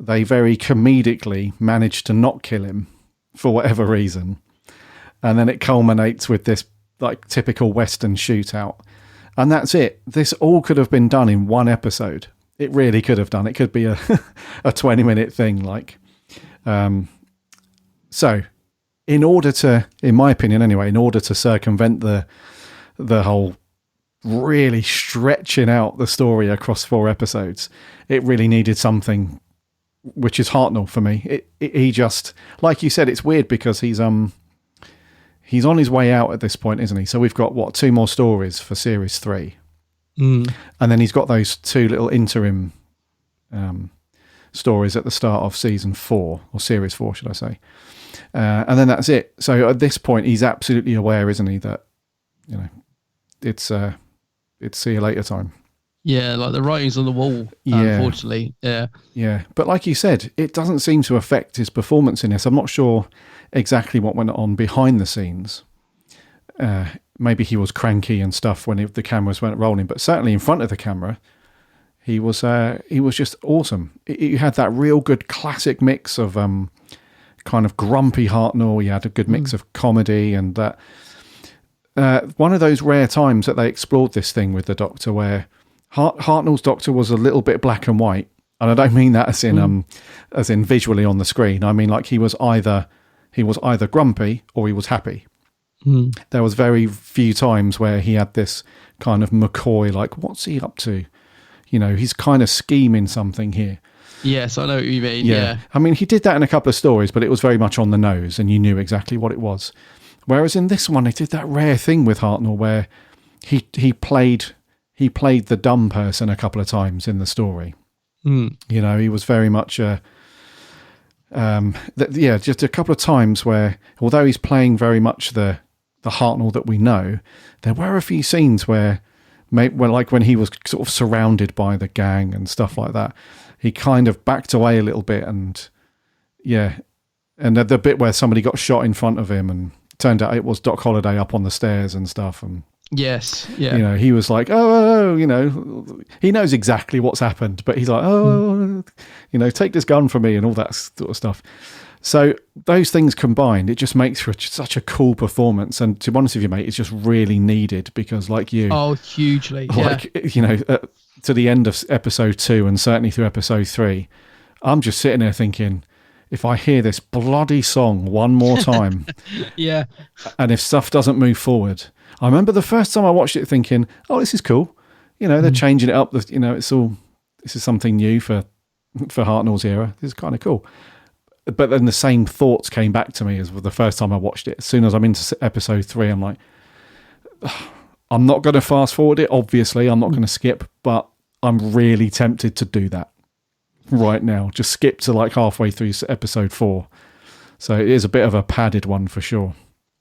they very comedically manage to not kill him for whatever reason. And then it culminates with this like typical Western shootout. And that's it. This all could have been done in 1 episode. It really could have done. It could be a 20-minute thing. So in order to, in my opinion anyway, in order to circumvent the whole really stretching out the story across 4 episodes, it really needed something, which is Hartnell for me. He just, like you said, it's weird because he's on his way out at this point, isn't he? So we've got 2 more stories for series 3. And then he's got those 2 little interim stories at the start of season 4, or series 4, should I say. And then that's it. So at this point, he's absolutely aware, isn't he, that, it's see you later time. Yeah, like the writing's on the wall, unfortunately. Yeah. But like you said, it doesn't seem to affect his performance in this. I'm not sure exactly what went on behind the scenes. Maybe he was cranky and stuff when the cameras weren't rolling, but certainly in front of the camera, he was just awesome. He had that real good classic mix of kind of grumpy Hartnell. He had a good mix of comedy, and that one of those rare times that they explored this thing with the Doctor where Hartnell's Doctor was a little bit black and white, and I don't mean that as in visually on the screen. I mean like he was either grumpy or he was happy. There was very few times where he had this kind of McCoy, like, what's he up to? He's kind of scheming something here. Yes, I know what you mean. Yeah. I mean, he did that in a couple of stories, but it was very much on the nose and you knew exactly what it was. Whereas in this one, he did that rare thing with Hartnell where he played the dumb person a couple of times in the story. He was very much just a couple of times where, although he's playing very much the Hartnell that we know, there were a few scenes where like when he was sort of surrounded by the gang and stuff like that, he kind of backed away a little bit, and the bit where somebody got shot in front of him and turned out it was Doc Holliday up on the stairs and stuff, and Yes, yeah. You know, he was like, oh, you know, he knows exactly what's happened, but he's like, oh, you know, take this gun from me and all that sort of stuff. So those things combined, it just makes for such a cool performance. And to be honest with you, mate, it's just really needed because, like you, hugely, like you know, to the end of episode 2 and certainly through episode 3, I'm just sitting there thinking, if I hear this bloody song one more time, yeah, and if stuff doesn't move forward. I remember the first time I watched it thinking, oh, this is cool. You know, they're changing it up. You know, this is something new for Hartnell's era. This is kind of cool. But then the same thoughts came back to me as the first time I watched it. As soon as I'm into episode 3, I'm like, I'm not going to fast forward it. Obviously, I'm not going to skip, but I'm really tempted to do that right now. Just skip to like halfway through episode 4. So it is a bit of a padded one for sure.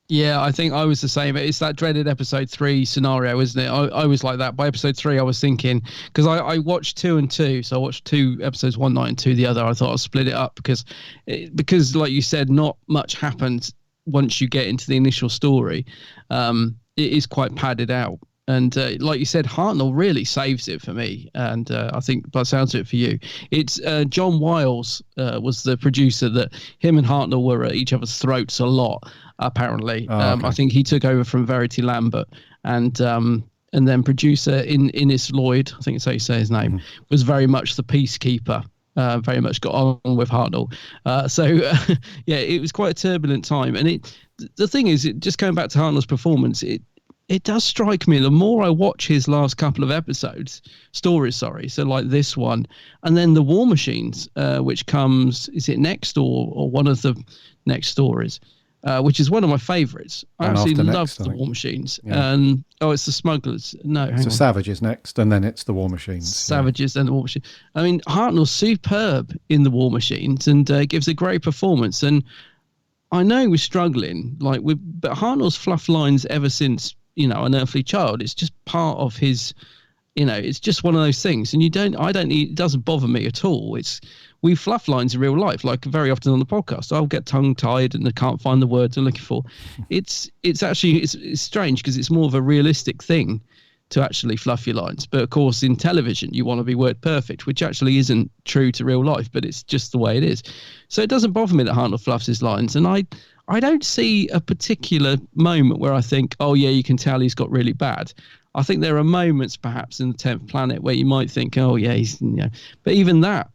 Yeah, I think I was the same. It's that dreaded episode 3 scenario, isn't it? I was like that. By episode 3, I was thinking, because I watched 2 and 2, so I watched 2 episodes, one night and 2 the other. I thought I'd split it up because like you said, not much happens once you get into the initial story. It is quite padded out. And like you said, Hartnell really saves it for me. And I think by the sounds of it for you, it's John Wiles was the producer that him and Hartnell were at each other's throats a lot, apparently. Okay. I think he took over from Verity Lambert and then producer Innes Lloyd, I think it's how you say his name, was very much the peacekeeper. Very much got on with Hartnell. Yeah, it was quite a turbulent time. And the thing is, just going back to Hartnell's performance, it does strike me, the more I watch his last couple of stories, so like this one, and then the War Machines, which comes, is it next or one of the next stories, which is one of my favourites. I absolutely love the War Machines. Yeah. It's the Smugglers. No, hang on. So Savages next, and then it's the War Machines. Savages, and the War Machines. I mean, Hartnell's superb in the War Machines and gives a great performance. And I know he was struggling, but Hartnell's fluff lines ever since, you know, An Earthly Child, it's just part of his, you know, it's just one of those things. And it doesn't bother me at all. We fluff lines in real life, like very often on the podcast. I'll get tongue tied and I can't find the words I'm looking for. It's strange because it's more of a realistic thing to actually fluff your lines. But of course, in television, you want to be word perfect, which actually isn't true to real life, but it's just the way it is. So it doesn't bother me that Hartnell fluffs his lines. And I don't see a particular moment where I think, oh, yeah, you can tell he's got really bad. I think there are moments perhaps in the 10th Planet where you might think, oh, yeah, he's, you know, but even that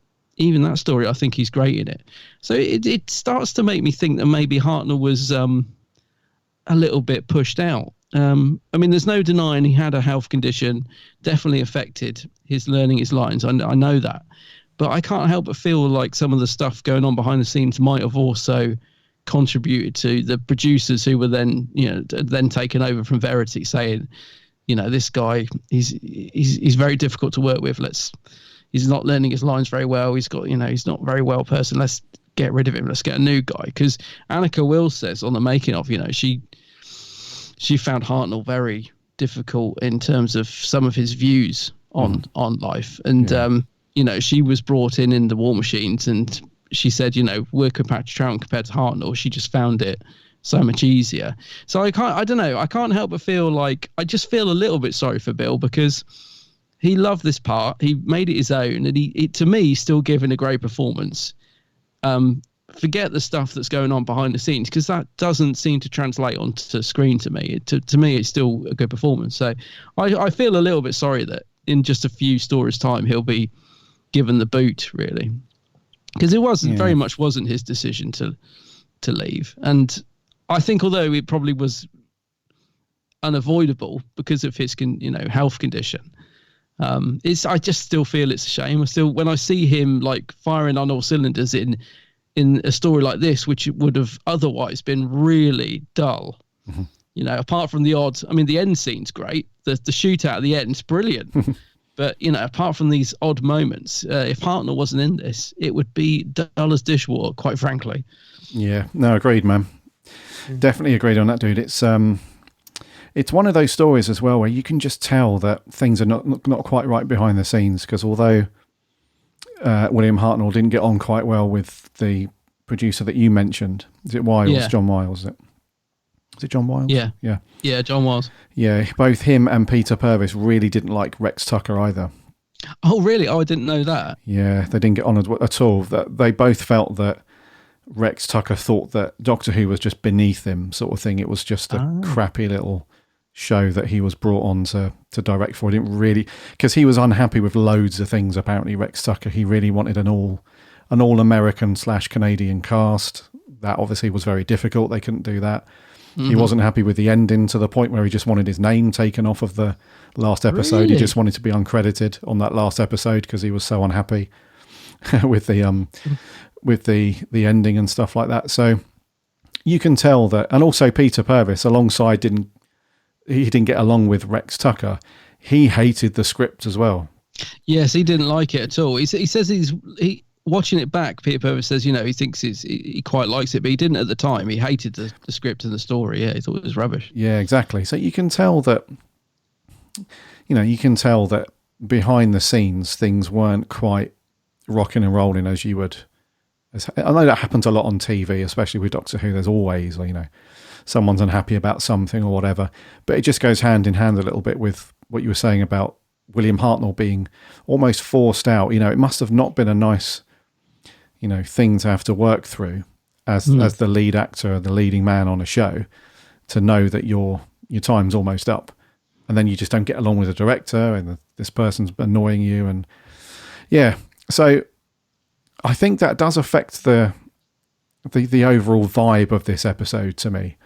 story, I think he's great in it. So it starts to make me think that maybe Hartnell was a little bit pushed out. I mean, there's no denying he had a health condition, definitely affected his learning his lines. I know that. But I can't help but feel like some of the stuff going on behind the scenes might have also contributed to the producers who were then taken over from Verity, saying, you know, this guy, he's very difficult to work with. He's not learning his lines very well. He's not very well person. Let's get rid of him. Let's get a new guy. Because Annika Wills says on the making of, you know, she found Hartnell very difficult in terms of some of his views on life. And, you know, she was brought in the War Machines, and she said, you know, we're compared to Hartnell. She just found it so much easier. So I don't know. I can't help but feel like, I just feel a little bit sorry for Bill because he loved this part. He made it his own, and to me, he's still giving a great performance. Forget the stuff that's going on behind the scenes, because that doesn't seem to translate onto screen to me. To me, it's still a good performance. So I feel a little bit sorry that in just a few stories' time, he'll be given the boot, really. Because it very much wasn't his decision to leave. And I think although it probably was unavoidable because of his health condition, I just still feel it's a shame. When I see him like firing on all cylinders in a story like this, which would have otherwise been really dull, you know, apart from the odds. I mean, the end scene's great. The shootout at the end's brilliant. But, you know, apart from these odd moments, if Hartnell wasn't in this, it would be dull as dishwater, quite frankly. Yeah, no, agreed, man. Definitely agreed on that, dude. It's one of those stories as well where you can just tell that things are not quite right behind the scenes, because although William Hartnell didn't get on quite well with the producer that you mentioned, is it Wiles? Yeah. John Wiles, is it? Was it John Wiles? Yeah, John Wiles. Yeah, both him and Peter Purves really didn't like Rex Tucker either. Oh, really? Oh, I didn't know that. Yeah, they didn't get on at all. They both felt that Rex Tucker thought that Doctor Who was just beneath him, sort of thing. It was just a crappy little show that he was brought on to direct for. He didn't really, because he was unhappy with loads of things. Apparently, Rex Tucker, he really wanted an all American / Canadian cast. That obviously was very difficult. They couldn't do that. Mm-hmm. He wasn't happy with the ending, to the point where he just wanted his name taken off of the last episode. Really? He just wanted to be uncredited on that last episode because he was so unhappy with the ending and stuff like that. So you can tell that. And also Peter Purves alongside didn't get along with Rex Tucker. He hated the script as well. Yes, he didn't like it at all. He says he watching it back, Peter Purves says, he thinks he quite likes it, but he didn't at the time. He hated the script and the story. Yeah, he thought it was rubbish. Yeah, exactly. So you can tell that, behind the scenes, things weren't quite rocking and rolling as you would. I know that happens a lot on TV, especially with Doctor Who. There's always, someone's unhappy about something or whatever. But it just goes hand in hand a little bit with what you were saying about William Hartnell being almost forced out. It must have not been a nice, thing to have to work through as the lead actor, the leading man on a show, to know that your time's almost up. And then you just don't get along with the director and this person's annoying you. And yeah, so I think that does affect the overall vibe of this episode to me.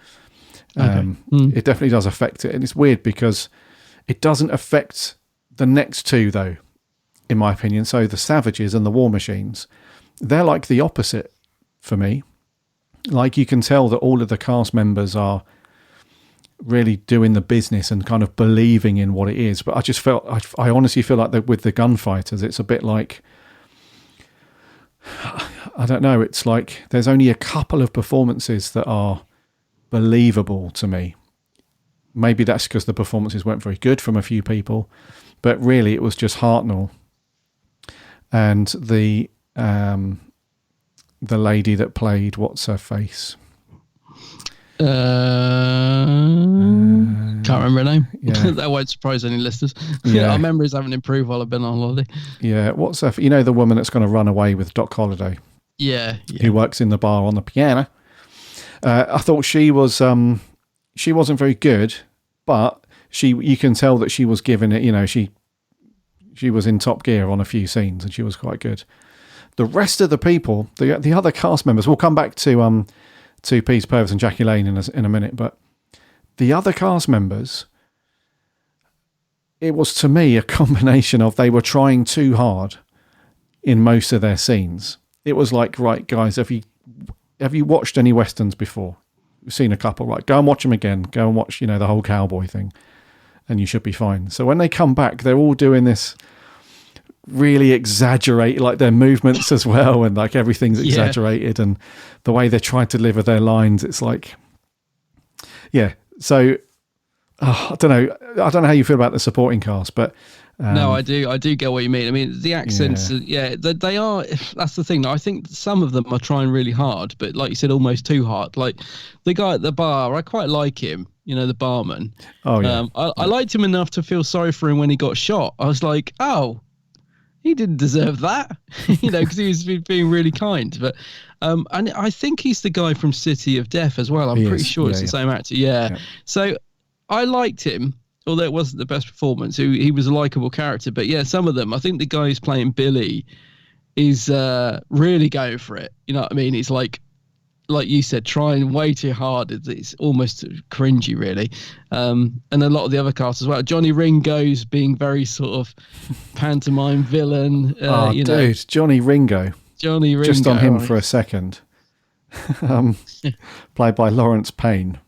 It definitely does affect it. And it's weird because it doesn't affect the next two, though, in my opinion. So the Savages and the War Machines, they're like the opposite for me. Like, you can tell that all of the cast members are really doing the business and kind of believing in what it is. But I honestly feel like that with the Gunfighters, it's a bit like, I don't know, it's like there's only a couple of performances that are believable to me. Maybe that's because the performances weren't very good from a few people, but really it was just Hartnell and the lady that played what's her face. Can't remember her name. Yeah. That won't surprise any listeners. Yeah. Our memories haven't improved while I've been on holiday. Yeah, what's her? The woman that's going to run away with Doc Holliday. Yeah. Who works in the bar on the piano. I thought she wasn't very good, but you can tell that she was given it. She was in top gear on a few scenes, and she was quite good. The rest of the people, the other cast members, we'll come back to Peter Purves and Jackie Lane in a minute, but the other cast members, it was to me a combination of they were trying too hard in most of their scenes. It was like, right, guys, have you watched any Westerns before? You've seen a couple, right? Go and watch them again. Go and watch, the whole cowboy thing, and you should be fine. So when they come back, they're all doing this really exaggerate, like their movements as well, and like everything's exaggerated, and the way they try to deliver their lines, it's like, yeah. So I don't know how you feel about the supporting cast, but no, I do get what you mean. I mean, the accents, they are. That's the thing. I think some of them are trying really hard, but like you said, almost too hard. Like the guy at the bar, I quite like him. The barman. Oh yeah. I liked him enough to feel sorry for him when he got shot. I was like, oh, he didn't deserve that, because he was being really kind. But and I think he's the guy from City of Death as well. I'm pretty sure it's the same actor. Yeah. So I liked him, although it wasn't the best performance. He was a likable character. But yeah, some of them, I think the guy who's playing Billy is really going for it. You know what I mean? He's like you said, trying way too hard. It's almost cringy, really. And a lot of the other cast as well. Johnny Ringo's being very sort of pantomime villain. Dude, Johnny Ringo. Just on him for a second. Played by Lawrence Payne.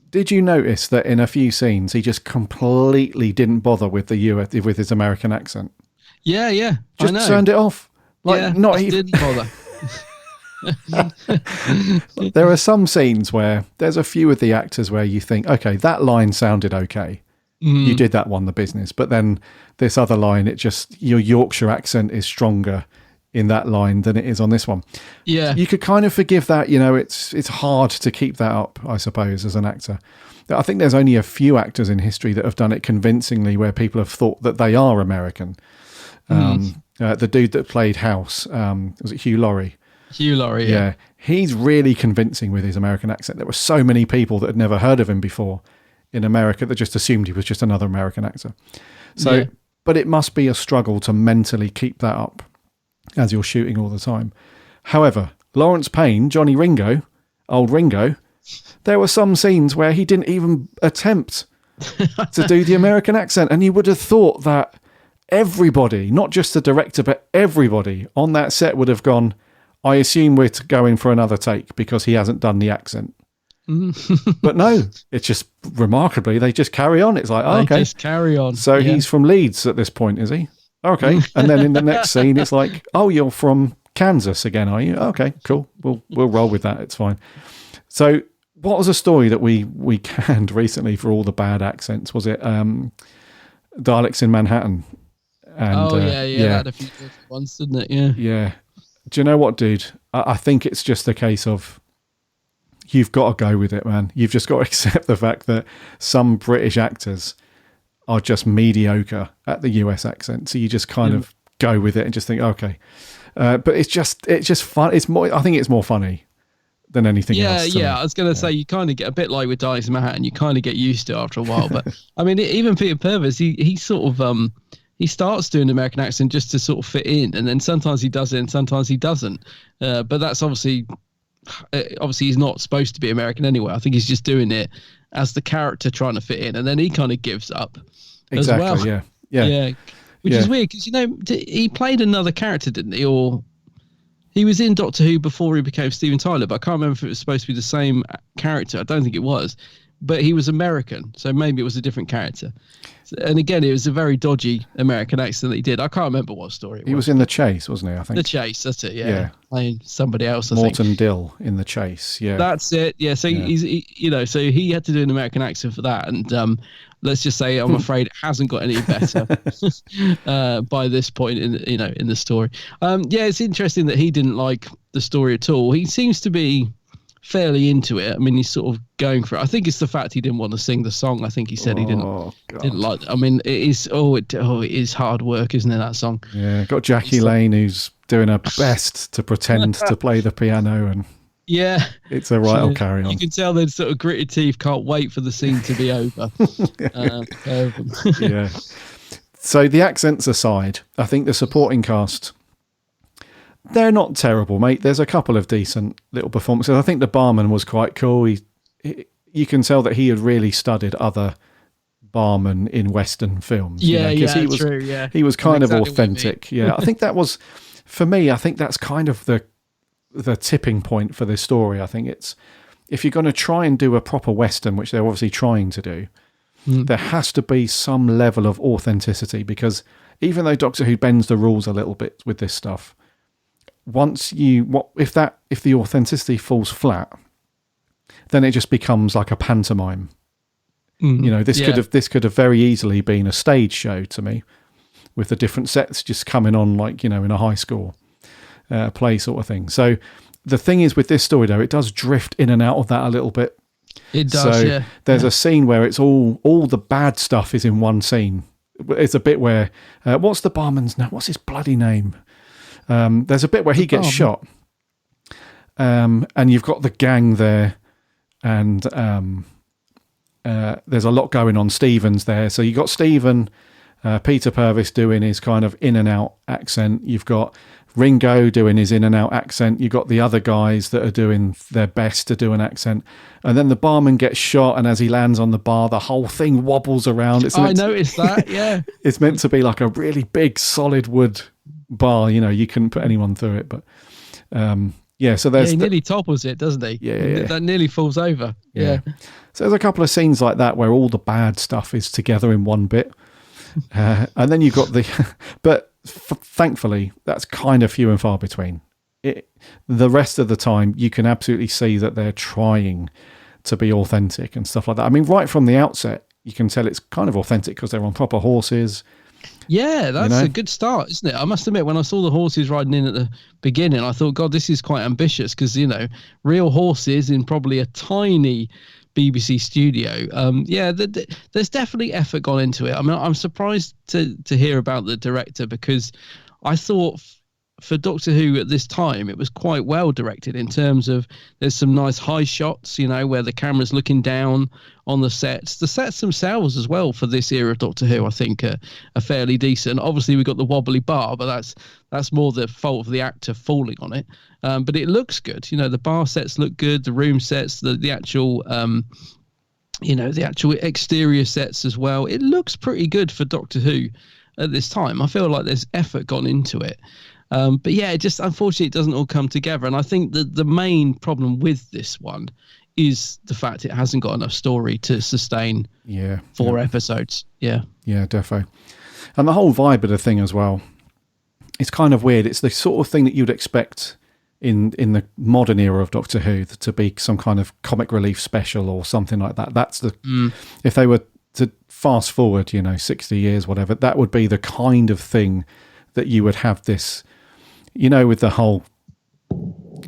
Did you notice that in a few scenes he just completely didn't bother with with his American accent? Yeah, just I know. Turned it off. Not even didn't bother. There are some scenes where there's a few of the actors where you think, okay, that line sounded okay. You did that one, the business. But then this other line, your Yorkshire accent is stronger. in that line than it is on this one. Yeah. You could kind of forgive that, it's hard to keep that up, I suppose, as an actor. I think there's only a few actors in history that have done it convincingly where people have thought that they are American. The dude that played House, was it Hugh Laurie? Hugh Laurie, yeah. He's really convincing with his American accent. There were so many people that had never heard of him before in America that just assumed he was just another American actor. So, but it must be a struggle to mentally keep that up as you're shooting all the time. However, Lawrence Payne, Johnny Ringo, old Ringo, there were some scenes where he didn't even attempt to do the American accent. And you would have thought that everybody, not just the director, but everybody on that set would have gone, I assume we're going for another take because he hasn't done the accent. But no, it's just remarkably, they just carry on. It's like, oh, okay. They just carry on. So he's from Leeds at this point, is he? Okay. And then in the next scene, it's like, oh, you're from Kansas again, are you? Okay, cool. We'll roll with that. It's fine. So what was a story that we canned recently for all the bad accents? Was it Dialects in Manhattan? And, it had a few good ones, didn't it? Yeah. Yeah. Do you know what, dude? I think it's just a case of you've got to go with it, man. You've just got to accept the fact that some British actors are just mediocre at the US accent. So you just kind of go with it and just think, okay. But it's just fun. It's more. I think it's more funny than anything else. Yeah. I was going to say, you kind of get a bit like with Dice Manhattan. You kind of get used to it after a while. But I mean, even Peter Purves, he sort of he starts doing the American accent just to sort of fit in, and then sometimes he does it, and sometimes he doesn't. But that's obviously he's not supposed to be American anyway. I think he's just doing it as the character trying to fit in, and then he kind of gives up. Exactly. As well. Yeah. Which is weird because he played another character, didn't he? Or he was in Doctor Who before he became Steven Tyler, but I can't remember if it was supposed to be the same character. I don't think it was, but he was American, so maybe it was a different character. And again, it was a very dodgy American accent that he did. I can't remember what story it was. He was in The Chase, wasn't he? I think The Chase. That's it. Yeah. Playing somebody else. I think Morton Dill in The Chase. Yeah. That's it. Yeah. So so he had to do an American accent for that, and let's just say, I'm afraid it hasn't got any better by this point in the story. It's interesting that he didn't like the story at all. He seems to be fairly into it. I mean, he's sort of going for it. I think it's the fact he didn't want to sing the song. I think he said he didn't like. I mean, it is. It is hard work, isn't it? That song. Yeah, got Jackie Lane who's doing her best to pretend to play the piano, and it's a right old carry on. You can tell they're sort of gritted teeth, can't wait for the scene to be over. Yeah. So the accents aside, I think the supporting cast, they're not terrible, mate. There's a couple of decent little performances. I think the barman was quite cool. You can tell that he had really studied other barmen in Western films. He was kind of authentic. Yeah, I think that was, for me, I think that's kind of the tipping point for this story. I think it's, if you're going to try and do a proper Western, which they're obviously trying to do, there has to be some level of authenticity, because even though Doctor Who bends the rules a little bit with this stuff, if the authenticity falls flat, then it just becomes like a pantomime. This could have very easily been a stage show to me, with the different sets just coming on like in a high school play sort of thing. So the thing is with this story though, it does drift in and out of that a little bit. It does. So there's a scene where it's all the bad stuff is in one scene. It's a bit where what's the barman's name? What's his bloody name? There's a bit where he gets shot, and you've got the gang there, and there's a lot going on. Stephen's there, so you got Stephen, Peter Purves doing his kind of in and out accent. You've got Ringo doing his in and out accent. You've got the other guys that are doing their best to do an accent, and then the barman gets shot, and as he lands on the bar, the whole thing wobbles around. I noticed that. Yeah, it's meant to be like a really big solid wood bar, you couldn't put anyone through it, but so there's he nearly topples it, doesn't he? That nearly falls over. So there's a couple of scenes like that where all the bad stuff is together in one bit, and then you've got but thankfully that's kind of few and far between. The rest of the time you can absolutely see that they're trying to be authentic and stuff like that. I mean, right from the outset you can tell it's kind of authentic because they're on proper horses. Yeah, that's a good start, isn't it? I must admit, when I saw the horses riding in at the beginning, I thought, God, this is quite ambitious because, real horses in probably a tiny BBC studio. There's definitely effort gone into it. I mean, I'm surprised to hear about the director because I thought for Doctor Who at this time, it was quite well directed in terms of there's some nice high shots, where the camera's looking down on the sets. The sets themselves as well for this era of Doctor Who, I think, are fairly decent. Obviously, we've got the wobbly bar, but that's more the fault of the actor falling on it. But it looks good. The bar sets look good, the room sets, the actual... the actual exterior sets as well. It looks pretty good for Doctor Who at this time. I feel like there's effort gone into it. But yeah, it just unfortunately it doesn't all come together. And I think that the main problem with this one is the fact it hasn't got enough story to sustain 4 episodes. Yeah. Yeah, defo. And the whole vibe of the thing as well, it's kind of weird. It's the sort of thing that you'd expect in the modern era of Doctor Who to be some kind of comic relief special or something like that. That's if they were to fast forward, 60 years, whatever, that would be the kind of thing that you would have this, with the whole,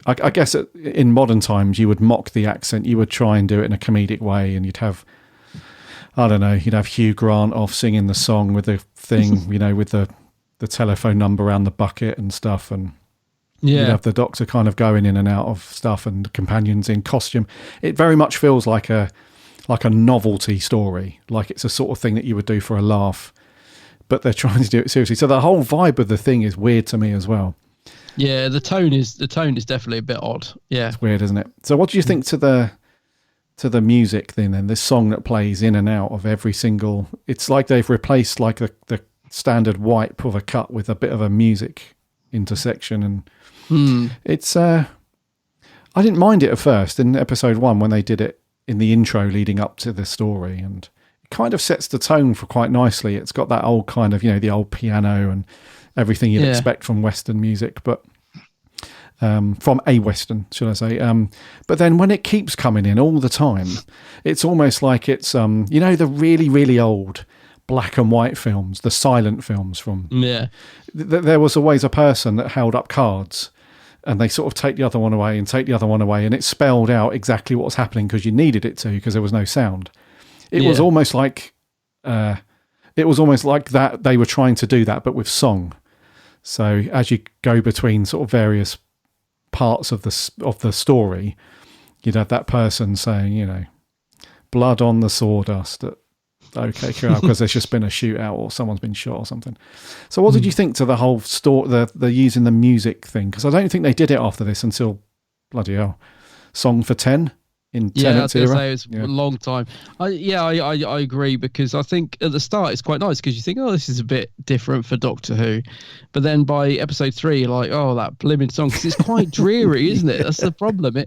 I guess in modern times you would mock the accent, you would try and do it in a comedic way, and you'd have, I don't know, you'd have Hugh Grant off singing the song with the thing, with the telephone number around the bucket and stuff, and you'd have the Doctor kind of going in and out of stuff, and companions in costume. It very much feels like a novelty story, like it's a sort of thing that you would do for a laugh, but they're trying to do it seriously. So the whole vibe of the thing is weird to me as well. Yeah, the tone is definitely a bit odd. Yeah, it's weird, isn't it? So what do you think to the music then? This song that plays in and out of every single. It's like they've replaced like the standard wipe of a cut with a bit of a music intersection, and it's. I didn't mind it at first in episode 1 when they did it in the intro leading up to the story, and it kind of sets the tone for quite nicely. It's got that old kind of the old piano and everything you'd expect from Western music, but from a Western, should I say. But then when it keeps coming in all the time, it's almost like it's, the really, really old black and white films, the silent films from... Yeah. There was always a person that held up cards and they sort of take the other one away and take the other one away, and it spelled out exactly what was happening because you needed it to, because there was no sound. It was almost like... it was almost like that they were trying to do that, but with song. So as you go between sort of various parts of the story, you'd have that person saying, blood on the sawdust. Okay, because there's just been a shootout or someone's been shot or something. So what did you think to the whole story, the using the music thing? Because I don't think they did it after this until, bloody hell, Song for 10. In Tennant's era. Say it's a long time. I agree, because I think at the start it's quite nice because you think, oh, this is a bit different for Doctor Who, but then by episode 3 you're like, oh, that blimmin' song, because it's quite dreary, isn't it? That's the problem.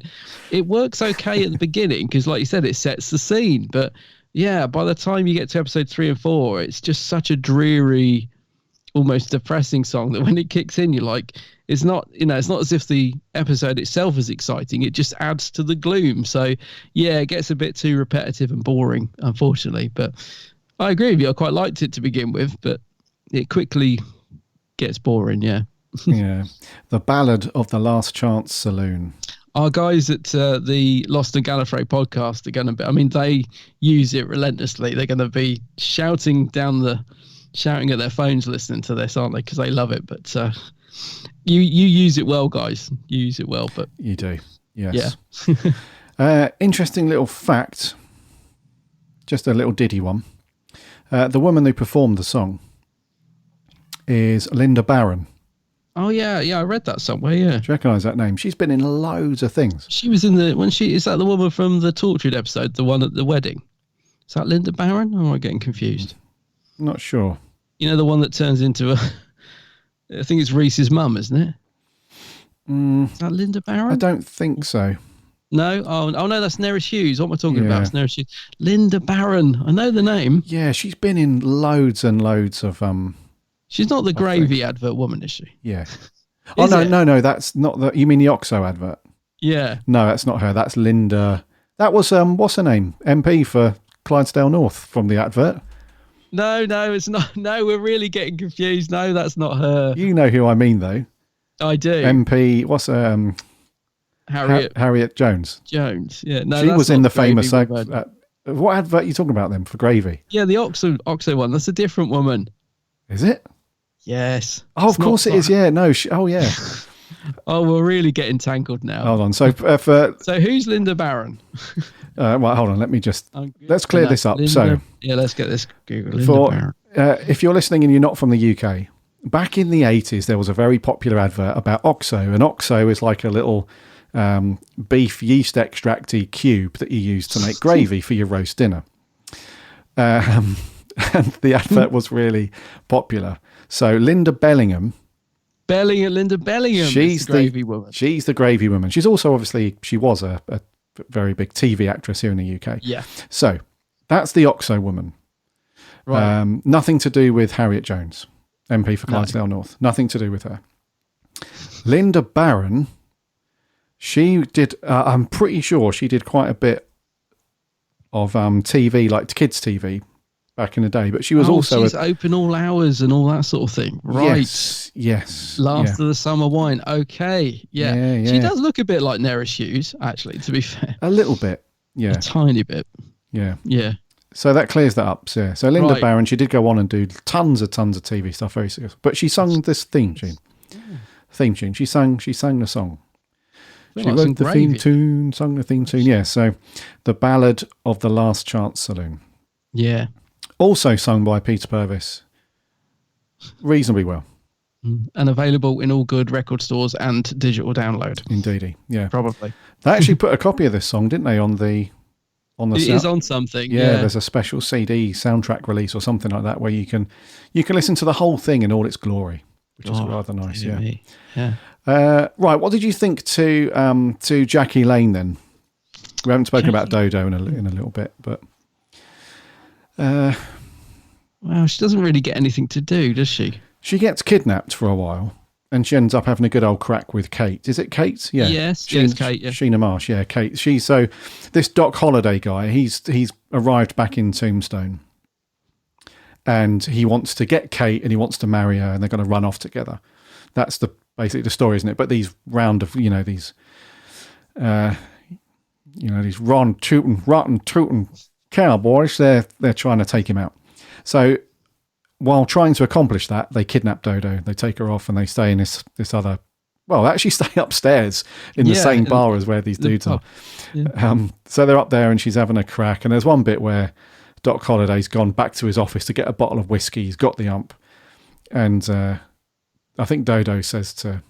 It works okay at the beginning because, like you said, it sets the scene, but yeah, by the time you get to episode 3 and 4, it's just such a dreary, almost depressing song that when it kicks in, you're like, it's not as if the episode itself is exciting. It just adds to the gloom. So yeah, it gets a bit too repetitive and boring, unfortunately. But I agree with you. I quite liked it to begin with, but it quickly gets boring. Yeah. Yeah. The Ballad of the Last Chance Saloon. Our guys at the Lost and Gallifrey podcast are going to be, they use it relentlessly. They're going to be shouting at their phones listening to this, aren't they? Because they love it. But you use it well, guys. You use it well, but you do. Yes. Yeah. Interesting little fact. Just a little ditty one. The woman who performed the song is Linda Barron. Oh yeah, I read that somewhere. Yeah, do you recognise that name? She's been in loads of things. She was in is that the woman from the Tortured episode, the one at the wedding? Is that Linda Barron? Or am I getting confused? Not sure. The one that turns into I think it's Reese's mum, isn't it? Is that Linda Barron? I don't think so. No? Oh no, that's Nerys Hughes. What am I talking about? It's Nerys Hughes. Linda Barron. I know the name. Yeah, she's been in loads and loads of... She's not the gravy advert woman, is she? Yeah. No, that's not the... You mean the Oxo advert? Yeah. No, that's not her. That's Linda... That was, what's her name? MP for Clydesdale North from the advert. No, it's not. No, we're really getting confused. No, that's not her. You know who I mean, though. I do. MP, what's Harriet Jones. Jones, yeah. No, she was in the famous. What advert are you talking about then for gravy? Yeah, the Oxo one. That's a different woman. Is it? Yes. Oh, of course it is. Yeah. No. Oh, yeah. Oh, we're really getting tangled now. Hold on. So, so who's Linda Barron? Well, hold on. Let me just let's clear this up. Let's get this Google. If you're listening and you're not from the UK, back in the 80s, there was a very popular advert about Oxo, and Oxo is like a little beef yeast extracty cube that you use to make gravy for your roast dinner. And the advert was really popular. So Linda Bellingham. Linda Bellingham. She's the gravy woman. She's the gravy woman. She's also she was a very big TV actress here in the UK. Yeah. So that's the Oxo woman. Right. Nothing to do with Harriet Jones, MP for Clydesdale North. Nothing to do with her. Linda Barron. She did. I'm pretty sure she did quite a bit of TV, like kids' TV, back in the day. But she was also she's open all hours and all that sort of thing, right? Yes. Last of the summer wine. Okay, yeah. She does look a bit like Neris Hughes, actually. To be fair, a little bit, yeah, a tiny bit, yeah. So that clears that up. So Linda Barron, she did go on and do tons of TV stuff, very successful. But she sung this theme tune. She sang the song. She wrote the theme tune, sung the theme tune. Yeah, so The Ballad of the Last Chance Saloon. Yeah. Also sung by Peter Purvis. Reasonably well. And available in all good record stores and digital download. Indeedy, yeah. Probably. They actually put a copy of this song, didn't they, on the It is on something. Yeah, there's a special CD soundtrack release or something like that where you can listen to the whole thing in all its glory, which is rather nice. Yeah. Right, what did you think to Jackie Lane then? We haven't spoken about Dodo in a little bit, but well, she doesn't really get anything to do, does she? She gets kidnapped for a while, and she ends up having a good old crack with Kate. Is it Kate? Yeah. Yes, it's Kate. Yeah. Sheena Marsh. Yeah, Kate. So this Doc Holliday guy, he's arrived back in Tombstone, and he wants to get Kate, and he wants to marry her, and they're going to run off together. That's basically the story, isn't it? But these these rotten tootin' cowboys, they're trying to take him out. So while trying to accomplish that, they kidnap Dodo. They take her off, and they stay in this other. Well, they actually stay upstairs in the same bar as where these dudes are. Yeah. So they're up there, and she's having a crack. And there's one bit where Doc Holliday's gone back to his office to get a bottle of whiskey. He's got the ump, and I think Dodo says to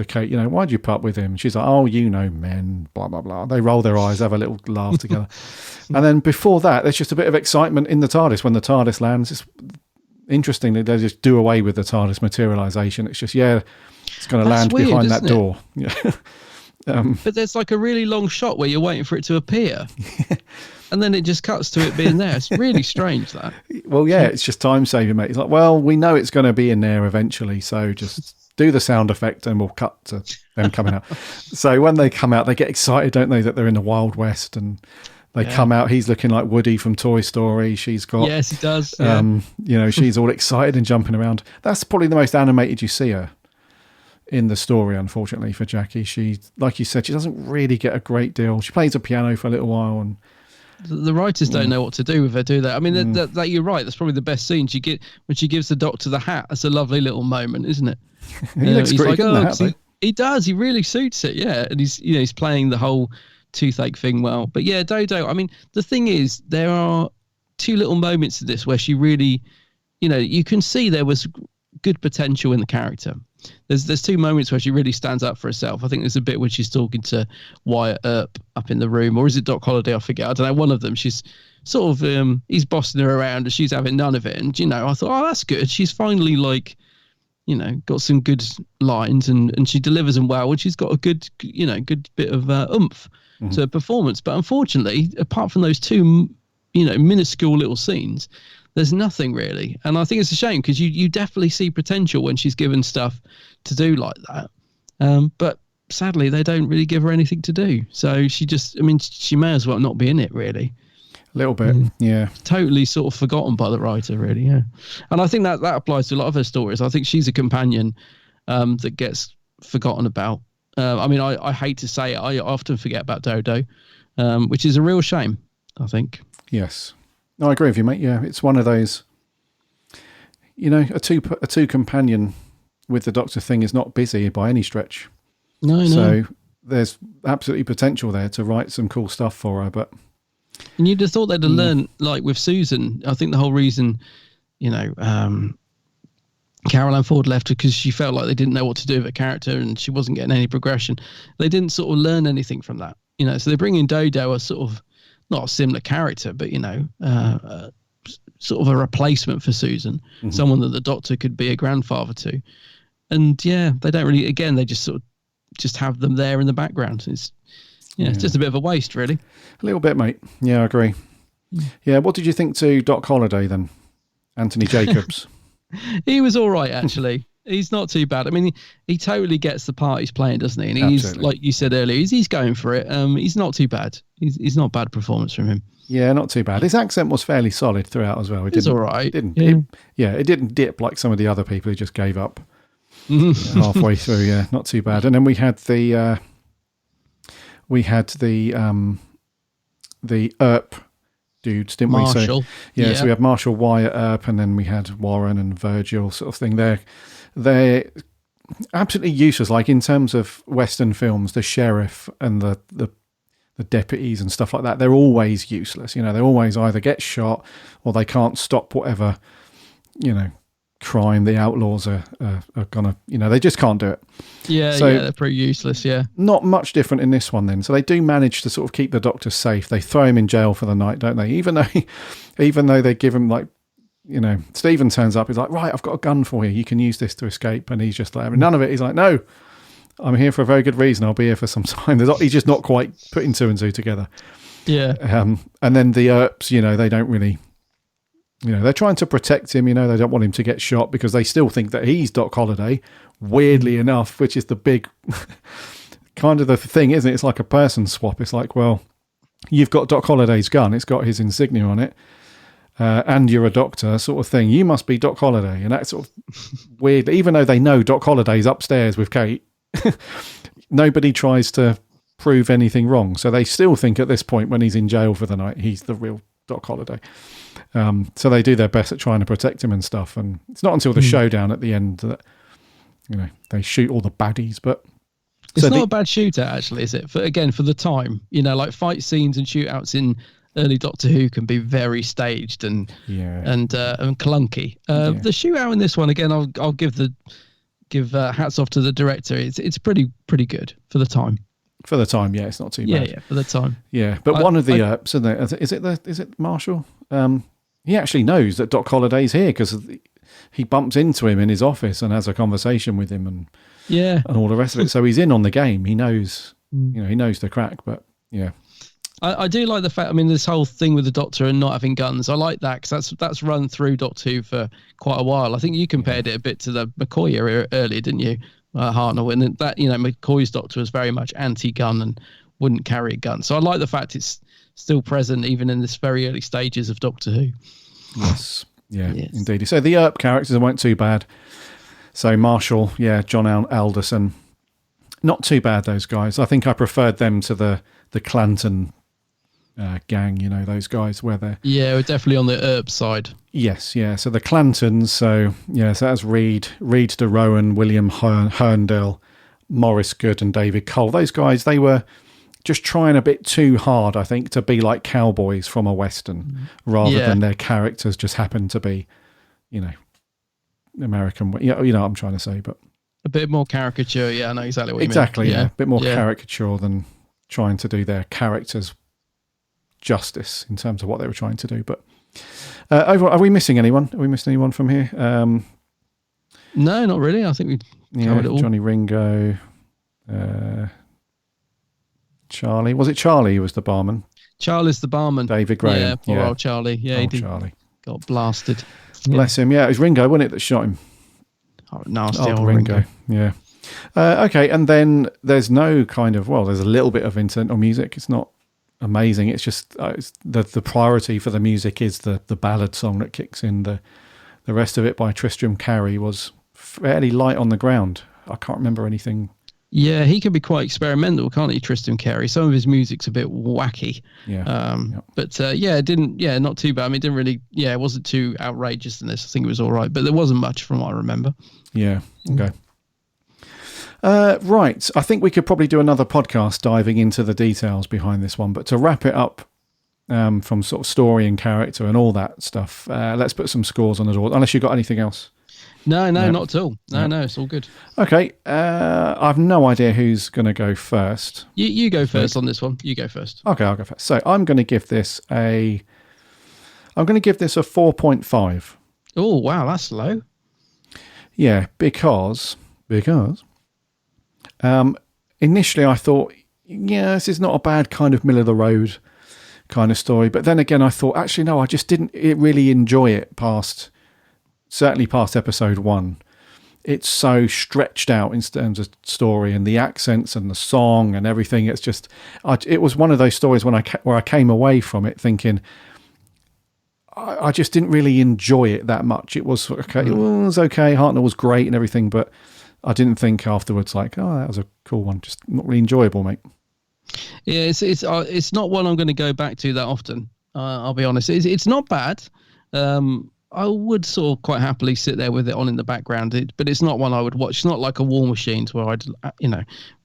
Kate, why'd you put up with him? She's like, oh, men, blah, blah, blah. They roll their eyes, have a little laugh together. And then before that, there's just a bit of excitement in the TARDIS when the TARDIS lands. Interestingly, they just do away with the TARDIS materialisation. It's just, it's going to land weird, behind that door. Yeah. But there's like a really long shot where you're waiting for it to appear. And then it just cuts to it being there. It's really strange, that. Well, yeah, it's just time saving, mate. It's like, well, we know it's going to be in there eventually, so just do the sound effect and we'll cut to them coming out. So when they come out, they get excited, don't they, that they're in the Wild West, and they come out. He's looking like Woody from Toy Story. She's got... Yes, he does. She's all excited and jumping around. That's probably the most animated you see her in the story, unfortunately, for Jackie. She, like you said, she doesn't really get a great deal. She plays the piano for a little while, and the writers don't know what to do with her, do they? I mean, that you're right. That's probably the best scene she get when she gives the Doctor the hat. That's a lovely little moment, isn't it? He looks pretty good in the hat, though. He does. He really suits it. Yeah, and he's playing the whole toothache thing well. But yeah, Dodo. I mean, the thing is, there are two little moments of this where she really, you can see there was good potential in the character. There's two moments where she really stands up for herself. I think there's a bit where she's talking to Wyatt Earp up in the room, or is it Doc Holliday? I forget. I don't know. One of them. She's sort of he's bossing her around, and she's having none of it. And I thought, oh, that's good. She's finally got some good lines, and she delivers them well, and she's got a good bit of oomph to her performance. But unfortunately, apart from those two, minuscule little scenes, there's nothing really. And I think it's a shame, because you definitely see potential when she's given stuff to do like that. But sadly, they don't really give her anything to do. So she may as well not be in it, really. A little bit, yeah. Totally sort of forgotten by the writer, really, yeah. And I think that applies to a lot of her stories. I think she's a companion that gets forgotten about. I mean, I hate to say it, I often forget about Dodo, which is a real shame, I think. Yes. No, I agree with you, mate. Yeah, it's one of those, you know, a two companion with the Doctor thing is not busy by any stretch. No. So there's absolutely potential there to write some cool stuff for her, but... And you'd have thought they'd have learned, like with Susan, I think the whole reason, you know, Carol Ann Ford left because she felt like they didn't know what to do with her character and she wasn't getting any progression. They didn't sort of learn anything from that, you know. So they bring in Dodo, a sort of, not a similar character, but, you know, sort of a replacement for Susan, someone that the Doctor could be a grandfather to. And yeah, they don't really, again, they just sort of just have them there in the background. It's just a bit of a waste, really. A little bit, mate. Yeah, I agree. Yeah, what did you think to Doc Holliday then? Anthony Jacobs. He was all right, actually. He's not too bad. I mean, he totally gets the part he's playing, doesn't he? And he's, Absolutely. like you said earlier, he's going for it. He's not too bad. He's not a bad performance from him. Yeah, not too bad. His accent was fairly solid throughout as well. It's all right. It didn't dip like some of the other people who just gave up halfway through. Yeah, not too bad. And then we had the Earp dudes, didn't we? Marshall. So, so we had Marshall, Wyatt, Earp, and then we had Warren and Virgil sort of thing. They're absolutely useless. Like in terms of Western films, the sheriff and the deputies and stuff like that, they're always useless. You know, they always either get shot or they can't stop whatever, you know, crime the outlaws are gonna, you know, they just can't do it. Yeah, they're pretty useless, yeah. Not much different in this one then. So they do manage to sort of keep the Doctor safe. They throw him in jail for the night, don't they? Even though they give him, like, you know, Stephen turns up, he's like, right, I've got a gun for you. You can use this to escape. And he's just like, none of it. He's like, no, I'm here for a very good reason. I'll be here for some time. He's just not quite putting two and two together. Yeah. And then the Earps, you know, they don't really, you know, they're trying to protect him. You know, they don't want him to get shot because they still think that he's Doc Holliday, weirdly enough, which is the big kind of the thing, isn't it? It's like a person swap. It's like, well, you've got Doc Holliday's gun. It's got his insignia on it. And you're a doctor sort of thing. You must be Doc Holliday. And that's sort of weird. Even though they know Doc Holliday's upstairs with Kate, nobody tries to prove anything wrong. So they still think at this point when he's in jail for the night, he's the real Doc Holliday. So they do their best at trying to protect him and stuff. And it's not until the showdown at the end that, you know, they shoot all the baddies. But it's not a bad shootout, actually, is it? For the time, you know, like fight scenes and shootouts in early Doctor Who can be very staged and clunky. The shootout in this one, again, I'll give hats off to the director. It's pretty good for the time. For the time, yeah, it's not too bad. Yeah, for the time. Yeah, but one of the Earps, is it Marshall? He actually knows that Doc Holliday's here because he bumps into him in his office and has a conversation with him and all the rest of it. So he's in on the game. He knows, you know, he knows the crack. But yeah, I do like the fact. I mean, this whole thing with the Doctor and not having guns. I like that because that's run through Doctor Who for quite a while. I think you compared it a bit to the McCoy era earlier, didn't you? Hartnell, and that, you know, McCoy's Doctor was very much anti-gun and wouldn't carry a gun. So I like the fact it's still present even in this very early stages of Doctor Who. Yes, indeed. So the Earp characters weren't too bad. So Marshall, John Alderson, not too bad, those guys. I think I preferred them to the Clanton gang, you know, those guys where they're... Yeah, we're definitely on the Earp side. Yes, yeah. So the Clantons, so that's Reed de Rohan, William Herndale, Maurice Good and David Cole. Those guys, they were just trying a bit too hard, I think, to be like cowboys from a Western rather than their characters just happen to be, you know, American. You know what I'm trying to say, but... A bit more caricature, yeah, I know exactly what you mean. Exactly, yeah. A bit more caricature than trying to do their characters justice in terms of what they were trying to do. But overall, are we missing anyone? Are we missing anyone from here? No, not really. I think we covered it all. Johnny Ringo, Charlie. Was it Charlie who was the barman? Charlie's the barman. David Graham. Yeah, poor old Charlie. Yeah, he did. Charlie. Got blasted. Bless him. Yeah, it was Ringo, wasn't it, that shot him? Oh, nasty old Ringo. Yeah. Okay, and then there's no kind of, there's a little bit of incidental music. It's not amazing. It's just the priority for the music is the ballad song that kicks in. The rest of it by Tristram Cary was fairly light on the ground. I can't remember anything. Yeah, he can be quite experimental, can't he, Tristram Cary? Some of his music's a bit wacky. Yeah. But not too bad. I mean, it didn't really, it wasn't too outrageous in this. I think it was all right, but there wasn't much from what I remember. Yeah. Okay. Right. I think we could probably do another podcast diving into the details behind this one, but to wrap it up from sort of story and character and all that stuff, let's put some scores on the door, unless you've got anything else. No, not at all. No, it's all good. Okay. I've no idea who's going to go first. You go first on this one. You go first. Okay, I'll go first. So I'm going to give this a 4.5. Oh, wow, that's low. Yeah, because initially I thought, this is not a bad kind of middle of the road kind of story. But then again, I thought, actually, no, I just didn't really enjoy it certainly past episode 1. It's so stretched out in terms of story and the accents and the song and everything. It's just, it was one of those stories where I came away from it thinking, I just didn't really enjoy it that much. It was okay. It was okay. Hartnell was great and everything, but I didn't think afterwards like, that was a cool one. Just not really enjoyable, mate. Yeah, it's not one I'm going to go back to that often. I'll be honest. It's not bad. I would sort of quite happily sit there with it on in the background, but it's not one I would watch. It's not like a War Machines where I'd,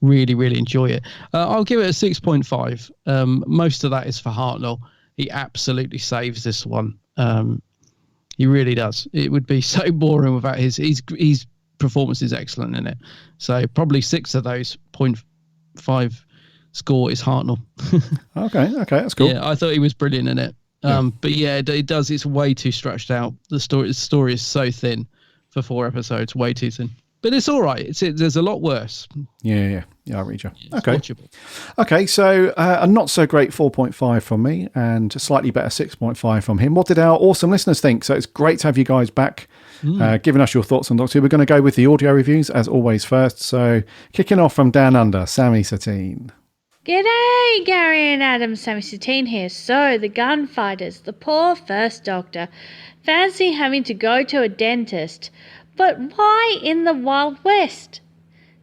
really, really enjoy it. I'll give it a 6.5. Most of that is for Hartnell. He absolutely saves this one. He really does. It would be so boring without his performance is excellent in it. So probably 6 of those 0.5 score is Hartnell. Okay, that's cool. Yeah, I thought he was brilliant in it. But it does. It's way too stretched out. The story is so thin for 4 episodes, way too thin. But it's all right. There's a lot worse. Yeah. I read you. Okay. Watchable. Okay, so a not so great 4.5 from me and a slightly better 6.5 from him. What did our awesome listeners think? So it's great to have you guys back, giving us your thoughts on Doctor Who. We're going to go with the audio reviews as always first. So kicking off from Down Under, Sammy Satine. G'day, Gary and Adam, Sammy Satine here. So, the Gunfighters, the poor first Doctor. Fancy having to go to a dentist. But why in the Wild West?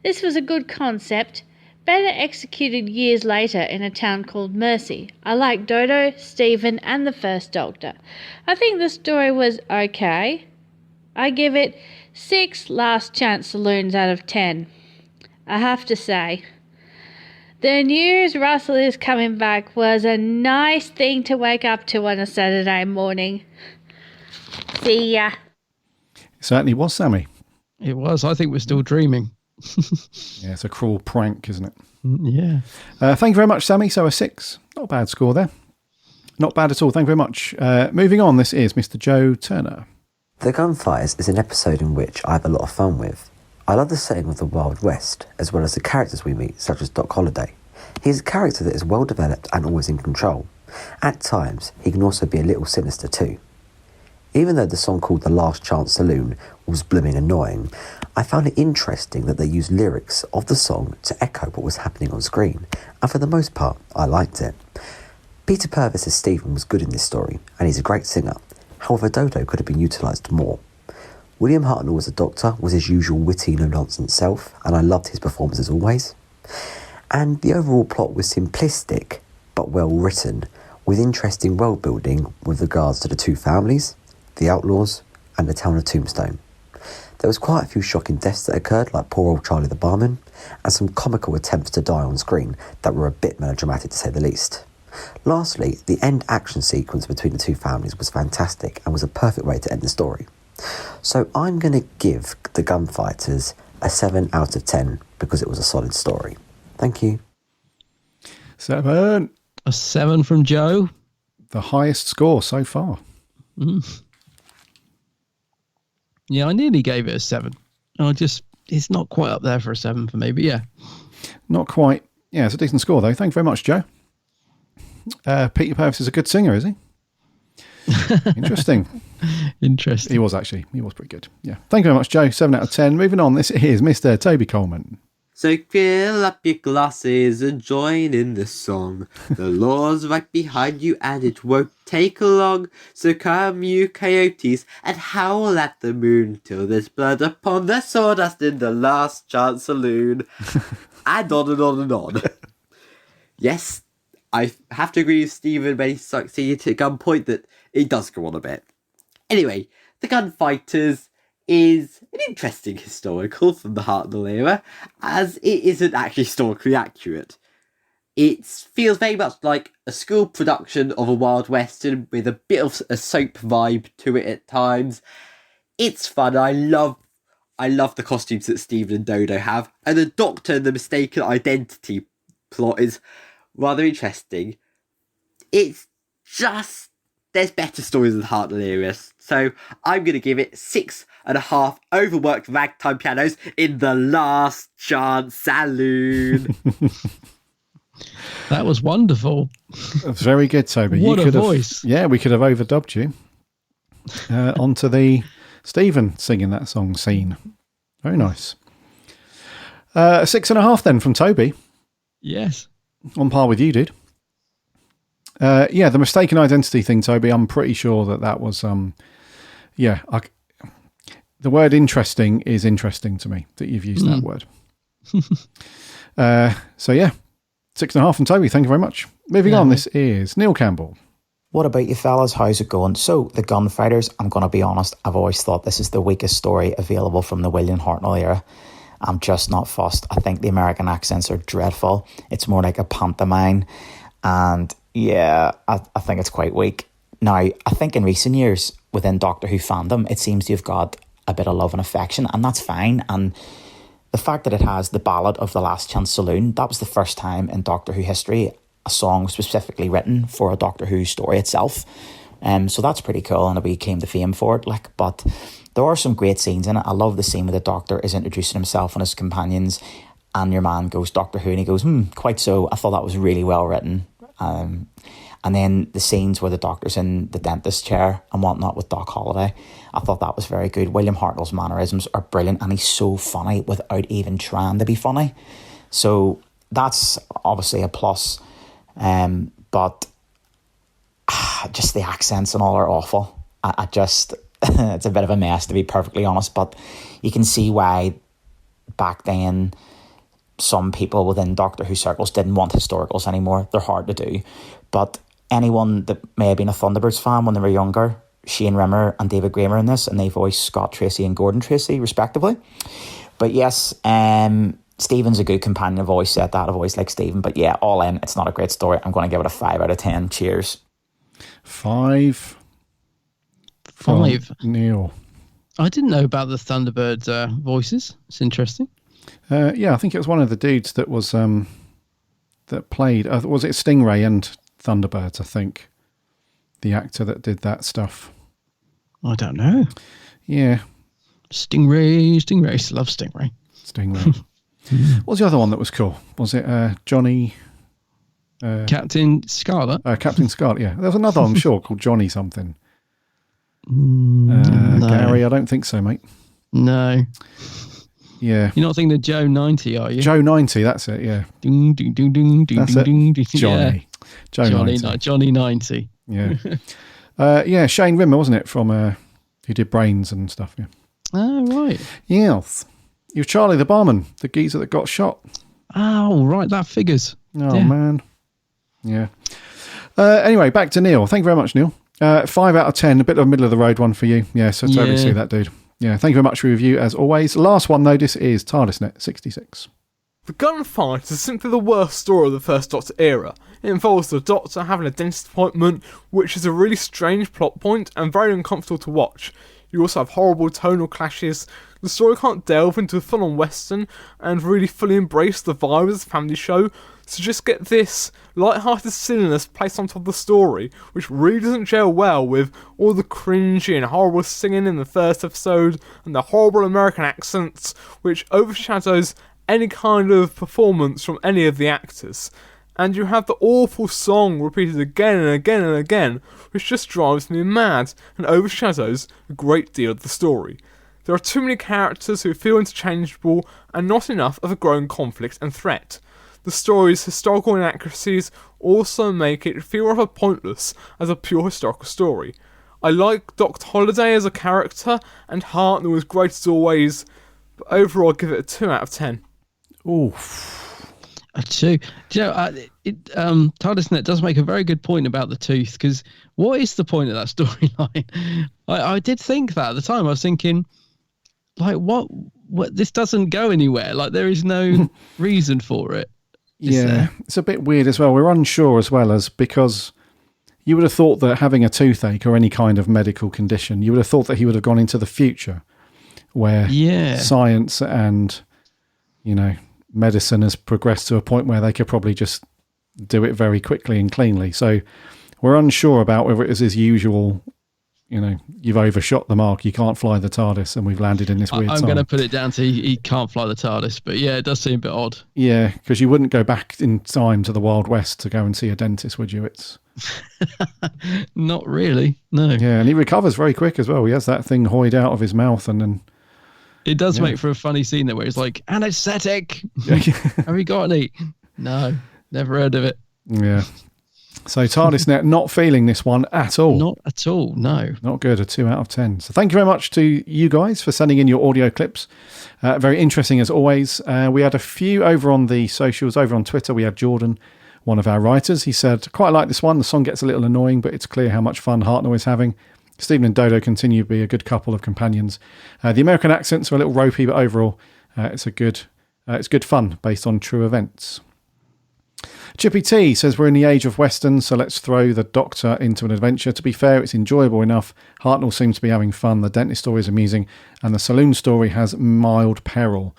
This was a good concept, better executed years later in a town called Mercy. I like Dodo, Stephen and the first Doctor. I think the story was okay. I give it 6 last chance saloons out of 10. I have to say, the news Russell is coming back was a nice thing to wake up to on a Saturday morning. See ya. It certainly was, Sammy. It was. I think we're still dreaming. Yeah, it's a cruel prank, isn't it? Yeah. Thank you very much, Sammy. So a 6. Not a bad score there. Not bad at all. Thank you very much. Moving on, this is Mr. Joe Turner. The Gunfighters is an episode in which I have a lot of fun with. I love the setting of the Wild West, as well as the characters we meet, such as Doc Holliday. He's a character that is well developed and always in control. At times, he can also be a little sinister too. Even though the song called The Last Chance Saloon was blooming annoying, I found it interesting that they used lyrics of the song to echo what was happening on screen, and for the most part, I liked it. Peter Purves as Stephen was good in this story, and he's a great singer. However, Dodo could have been utilised more. William Hartnell as a Doctor was his usual witty, no-nonsense self, and I loved his performance as always. And the overall plot was simplistic, but well written, with interesting world building with regards to the 2 families, the Outlaws, and the town of Tombstone. There was quite a few shocking deaths that occurred, like poor old Charlie the barman, and some comical attempts to die on screen that were a bit melodramatic to say the least. Lastly, the end action sequence between the 2 families was fantastic and was a perfect way to end the story. So I'm going to give the Gunfighters a 7 out of 10 because it was a solid story. Thank you. 7. A 7 from Joe. The highest score so far. Yeah, I nearly gave it a 7. It's not quite up there for a 7 for me, but yeah. Not quite. Yeah, it's a decent score though. Thank you very much, Joe. Peter Purves is a good singer, is he? Interesting. Interesting. He was actually. He was pretty good. Yeah. Thank you very much, Joe. 7 out of 10. Moving on. This is Mr. Toby Coleman. So fill up your glasses and join in the song. The law's right behind you and it won't take long. So come you coyotes and howl at the moon till there's blood upon the sawdust in the last chance saloon. And on and on and on. Yes, I have to agree with Stephen when he succeeded at gunpoint that it does go on a bit. Anyway, the Gunfighters is an interesting historical from the Hartnell era, as it isn't actually historically accurate. It feels very much like a school production of a Wild Western with a bit of a soap vibe to it at times. It's fun. I love the costumes that Stephen and Dodo have, and the Doctor and the mistaken identity plot is rather interesting. It's just, there's better stories in the Hartnell era, so I'm going to give it 6.5 overworked ragtime pianos in the last chance saloon. That was wonderful. Very good, Toby. What a voice. Yeah, we could have overdubbed you onto the Stephen singing that song scene. Very nice. 6.5 then from Toby. Yes. On par with you, dude. Yeah, the mistaken identity thing, Toby, I'm pretty sure that was, the word interesting is interesting to me, that you've used that word. So yeah, 6.5 from Toby, thank you very much. Moving on, this is Neil Campbell. What about you fellas? How's it going? So, the Gunfighters, I'm going to be honest, I've always thought this is the weakest story available from the William Hartnell era. I'm just not fussed. I think the American accents are dreadful. It's more like a pantomime. And yeah, I think it's quite weak. Now, I think in recent years, within Doctor Who fandom, it seems to have got a bit of love and affection, and that's fine. And the fact that it has the ballad of the Last Chance Saloon, that was the first time in Doctor Who history a song specifically written for a Doctor Who story itself. So that's pretty cool, and we came to fame for it. But there are some great scenes in it. I love the scene where the Doctor is introducing himself and his companions, and your man goes, Doctor Who, and he goes, quite so. I thought that was really well written. And then the scenes where the Doctor's in the dentist chair and whatnot with Doc Holliday, I thought that was very good. William Hartnell's mannerisms are brilliant, and he's so funny without even trying to be funny. So that's obviously a plus. But just the accents and all are awful. I just, it's a bit of a mess, to be perfectly honest, but you can see why back then some people within Doctor Who circles didn't want historicals anymore. They're hard to do. But anyone that may have been a Thunderbirds fan when they were younger, Shane Rimmer and David Graham are in this, and they voice Scott Tracy and Gordon Tracy, respectively. But yes, Stephen's a good companion. I've always said that. I've always liked Stephen. But yeah, all in, it's not a great story. I'm going to give it a 5 out of 10. Cheers. 5. 5. Neil. I didn't know about the Thunderbird voices. It's interesting. Yeah, I think it was one of the dudes that was that played. Was it Stingray and Thunderbirds? I think the actor that did that stuff. I don't know. Yeah, Stingray. Love Stingray. What was the other one that was cool? Was it Johnny? Captain Scarlet. Captain Scarlet. Yeah, there was another, I'm sure, called Johnny something. No. Gary, I don't think so, mate. No. Yeah. You're not thinking of Joe 90, are you? Joe 90, that's it, yeah. Ding, ding, ding, ding, ding, that's ding, ding. Johnny. Yeah. Johnny 90. Johnny 90. Yeah. Yeah, Shane Rimmer, wasn't it, from who did Brains and stuff, yeah. Oh, right. Yes. You're Charlie the barman, the geezer that got shot. Oh, right, that figures. Oh, yeah. Man. Yeah. Anyway, back to Neil. Thank you very much, Neil. 5 out of 10, a bit of a middle of the road one for you. Yeah, so totally see that, dude. Yeah, thank you very much for your review, as always. Last one, though, this is TARDISNet 66. The Gunfighters is simply the worst story of the first Doctor era. It involves the Doctor having a dentist appointment, which is a really strange plot point and very uncomfortable to watch. You also have horrible tonal clashes. The story can't delve into a full-on western and really fully embrace the vibe of the family show, so just get this light-hearted silliness placed on top of the story, which really doesn't gel well with all the cringy and horrible singing in the first episode and the horrible American accents, which overshadows any kind of performance from any of the actors. And you have the awful song repeated again and again and again, which just drives me mad and overshadows a great deal of the story. There are too many characters who feel interchangeable and not enough of a growing conflict and threat. The story's historical inaccuracies also make it feel rather pointless as a pure historical story. I like Dr. Holiday as a character, and Hartnell was great as always, but overall I'll give it a 2 out of 10. Oof. A 2. Do you know, TARDISnet does make a very good point about the tooth, because what is the point of that storyline? I did think that at the time. I was thinking, like, what this doesn't go anywhere. Like, there is no reason for it. Yeah, it's a bit weird as well. We're unsure as well, as because you would have thought that having a toothache or any kind of medical condition, you would have thought that he would have gone into the future where science and, medicine has progressed to a point where they could probably just do it very quickly and cleanly. So we're unsure about whether it is his usual, you've overshot the mark, you can't fly the TARDIS, and we've landed in this weird time. I'm going to put it down to he can't fly the TARDIS, but yeah, it does seem a bit odd. Yeah, because you wouldn't go back in time to the Wild West to go and see a dentist, would you? It's not really, no. Yeah, and he recovers very quick as well. He has that thing hoid out of his mouth, and then it does make for a funny scene there where he's like, anesthetic. Have you got any? No, never heard of it. Yeah. So TARDISnet not feeling this one at all. Not at all, no. Not good, a 2 out of 10. So thank you very much to you guys for sending in your audio clips. Very interesting as always. We had a few over on the socials, over on Twitter. We had Jordan, one of our writers. He said, quite like this one. The song gets a little annoying, but it's clear how much fun Hartnell is having. Stephen and Dodo continue to be a good couple of companions. The American accents are a little ropey, but overall it's good fun based on true events. Chippy T says, we're in the age of westerns, so let's throw the Doctor into an adventure. To be fair, it's enjoyable enough. Hartnell seems to be having fun. The dentist story is amusing, and the saloon story has mild peril.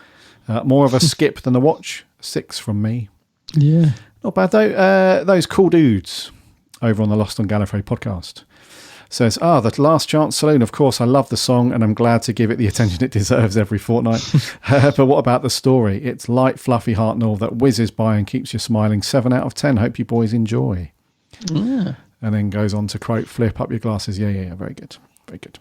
More of a skip than a watch. 6 from me. Yeah. Not bad, though. Those cool dudes over on the Lost on Gallifrey podcast says, the Last Chance Saloon. Of course, I love the song, and I'm glad to give it the attention it deserves every fortnight. But what about the story? It's light, fluffy Hartnell that whizzes by and keeps you smiling. 7 out of 10. Hope you boys enjoy. Yeah. And then goes on to quote, flip up your glasses. Yeah. Very good. Very good.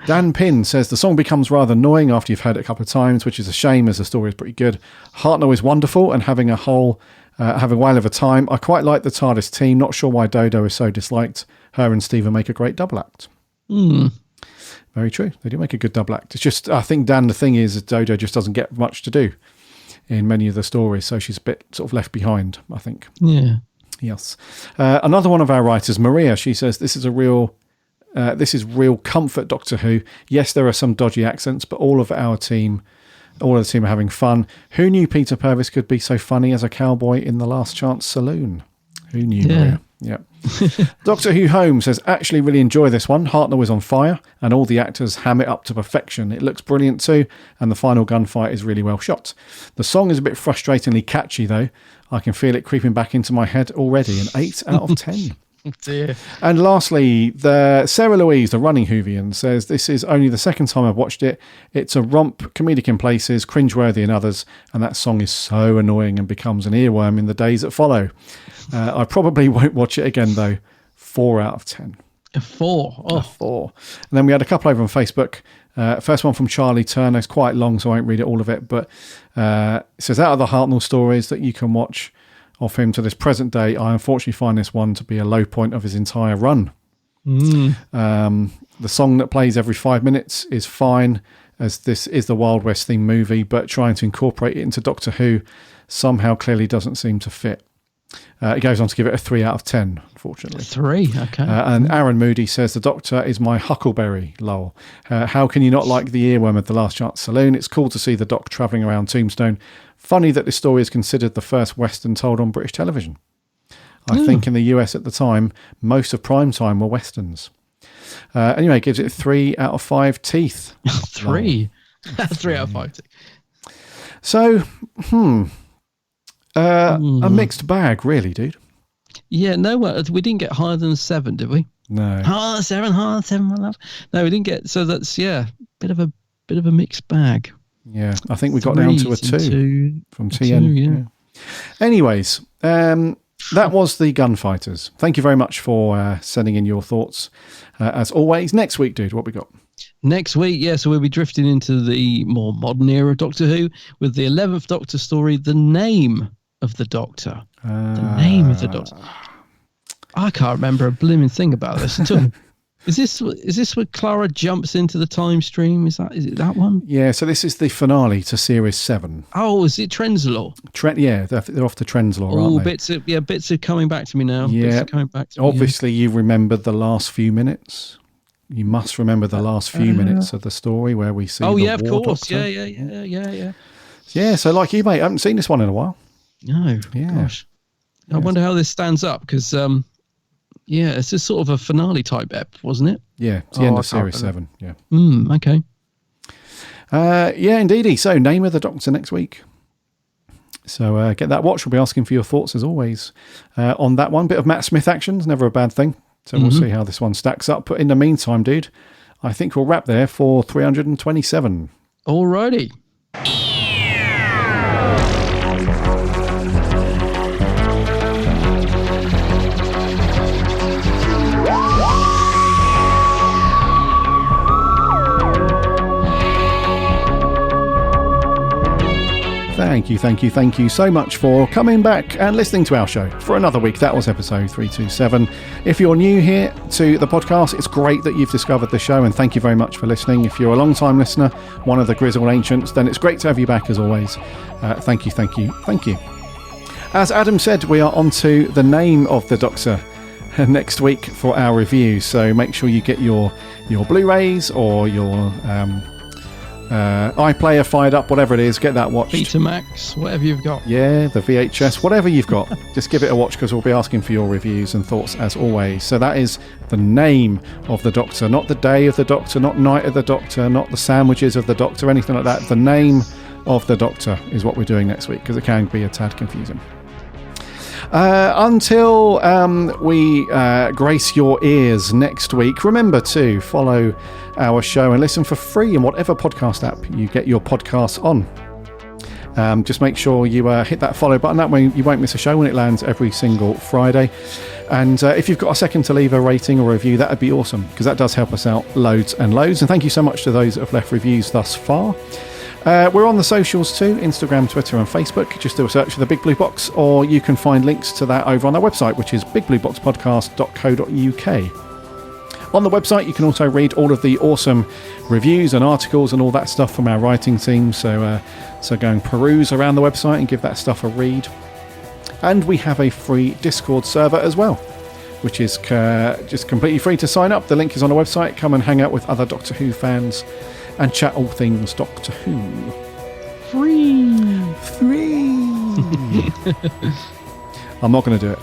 Dan Pinn says, the song becomes rather annoying after you've heard it a couple of times, which is a shame as the story is pretty good. Hartnell is wonderful and having a whale of a time. I quite like the TARDIS team. Not sure why Dodo is so disliked. Her and Stephen make a great double act. Very true. They do make a good double act. It's just, I think, Dan, the thing is Dodo just doesn't get much to do in many of the stories, so she's a bit sort of left behind, I think. Yeah. Yes. Another one of our writers, Maria, she says, this is real comfort Doctor Who. Yes, there are some dodgy accents, but all of the team are having fun. Who knew Peter Purvis could be so funny as a cowboy in the Last Chance Saloon? Who knew, Maria? Yeah. Doctor Who Home says, actually really enjoy this one. Hartnell is on fire and all the actors ham it up to perfection. It looks brilliant too, and the final gunfight is really well shot. The song is a bit frustratingly catchy though. I can feel it creeping back into my head already. An 8 out of 10. Dear. And lastly, Sarah Louise, the running Whovian, says, this is only the second time I've watched it. It's a romp, comedic in places, cringeworthy in others, and that song is so annoying and becomes an earworm in the days that follow. I probably won't watch it again though. 4 out of 10. A 4? Oh. A 4. And then we had a couple over on Facebook. First one from Charlie Turner. It's quite long, so I won't read it all of it, but it says, out of the Hartnell stories that you can watch of him to this present day, I unfortunately find this one to be a low point of his entire run. The song that plays every 5 minutes is fine, as this is the Wild West themed movie, but trying to incorporate it into Doctor Who somehow clearly doesn't seem to fit. It goes on to give it a 3 out of 10, unfortunately. 3, okay. And Aaron Moody says, the Doctor is my Huckleberry, lol. How can you not like the earworm of the Last Chance Saloon? It's cool to see the Doc travelling around Tombstone. Funny that this story is considered the first Western told on British television. I think in the US at the time, most of prime time were Westerns. Anyway, gives it 3 out of 5 teeth. 3? 3 out of 5 teeth. So, a mixed bag, really, dude. Yeah, no, we didn't get higher than 7, did we? No. Higher 7, my love. No, we didn't get. So that's bit of a mixed bag. Yeah, I think we got down to a 2 from TN. Yeah. Anyways, that was the Gunfighters. Thank you very much for sending in your thoughts. As always, next week, dude, what we got? Next week, so we'll be drifting into the more modern era of Doctor Who with the 11th Doctor story, The Name of the Doctor. The Name of the Doctor. I can't remember a blooming thing about this at all. Is this where Clara jumps into the time stream? Is it that one? Yeah, so this is the finale to Series 7. Oh, is it Trenzalore? They're off to Trenzalore, aren't they? Bits are coming back to me now. Yeah, bits are coming back to me, obviously you remembered the last few minutes. You must remember the last few minutes of the story where we see the of War course. Doctor. Yeah. Yeah, so like you, mate, I haven't seen this one in a while. No, yeah. Gosh. I wonder how this stands up because, it's just sort of a finale type ep, wasn't it? Yeah, it's the end of Series 7. Yeah. Okay. Yeah, indeedy. So, Name of the Doctor next week. So, get that watch. We'll be asking for your thoughts as always on that one. Bit of Matt Smith action's never a bad thing. So, we'll see how this one stacks up. But in the meantime, dude, I think we'll wrap there for 327. Alrighty. Thank you so much for coming back and listening to our show for another week. That was episode 327. If you're new here to the podcast, it's great that you've discovered the show, and thank you very much for listening. If you're a long-time listener, one of the grizzled ancients, then it's great to have you back as always. Thank you. As Adam said, we are on to The Name of the Doctor next week for our review, so make sure you get your Blu-rays or your iPlayer fired up, whatever it is, get that watched. Betamax, whatever you've got. Yeah, the VHS, whatever you've got. Just give it a watch because we'll be asking for your reviews and thoughts as always. So that is The Name of the Doctor, not the Day of the Doctor, not Night of the Doctor, not the Sandwiches of the Doctor, anything like that. The Name of the Doctor is what we're doing next week because it can be a tad confusing. Until we grace your ears next week, remember to follow our show and listen for free in whatever podcast app you get your podcasts on. Just make sure you hit that follow button. That way you won't miss a show when it lands every single Friday. And if you've got a second to leave a rating or review, that would be awesome because that does help us out loads and loads. And thank you so much to those that have left reviews thus far. We're on the socials too, Instagram, Twitter and Facebook. Just do a search for the Big Blue Box, or you can find links to that over on our website, which is bigblueboxpodcast.co.uk. On the website you can also read all of the awesome reviews and articles and all that stuff from our writing team, so go and peruse around the website and give that stuff a read. And we have a free Discord server as well, which is just completely free to sign up. The link is on the website. Come and hang out with other Doctor Who fans and chat all things Doctor Who. Free. I'm not going to do it.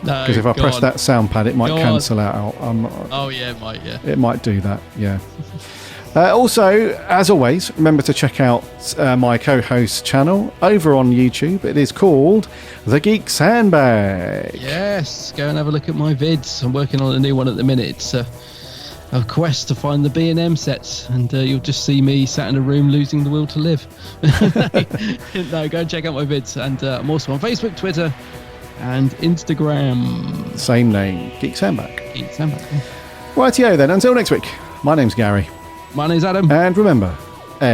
No, because if I press that sound pad, it might cancel out. It might, yeah. It might do that, yeah. Also, as always, remember to check out my co-host channel over on YouTube. It is called The Geek's Handbag. Yes, go and have a look at my vids. I'm working on a new one at the minute. It's a quest to find the B&M sets, and you'll just see me sat in a room losing the will to live. No, go and check out my vids. And I'm also on Facebook, Twitter, and Instagram. Same name, Geek's Handbag. Geek's Handbag. Rightio then, until next week, my name's Gary. My name's Adam. And remember, Allons-y.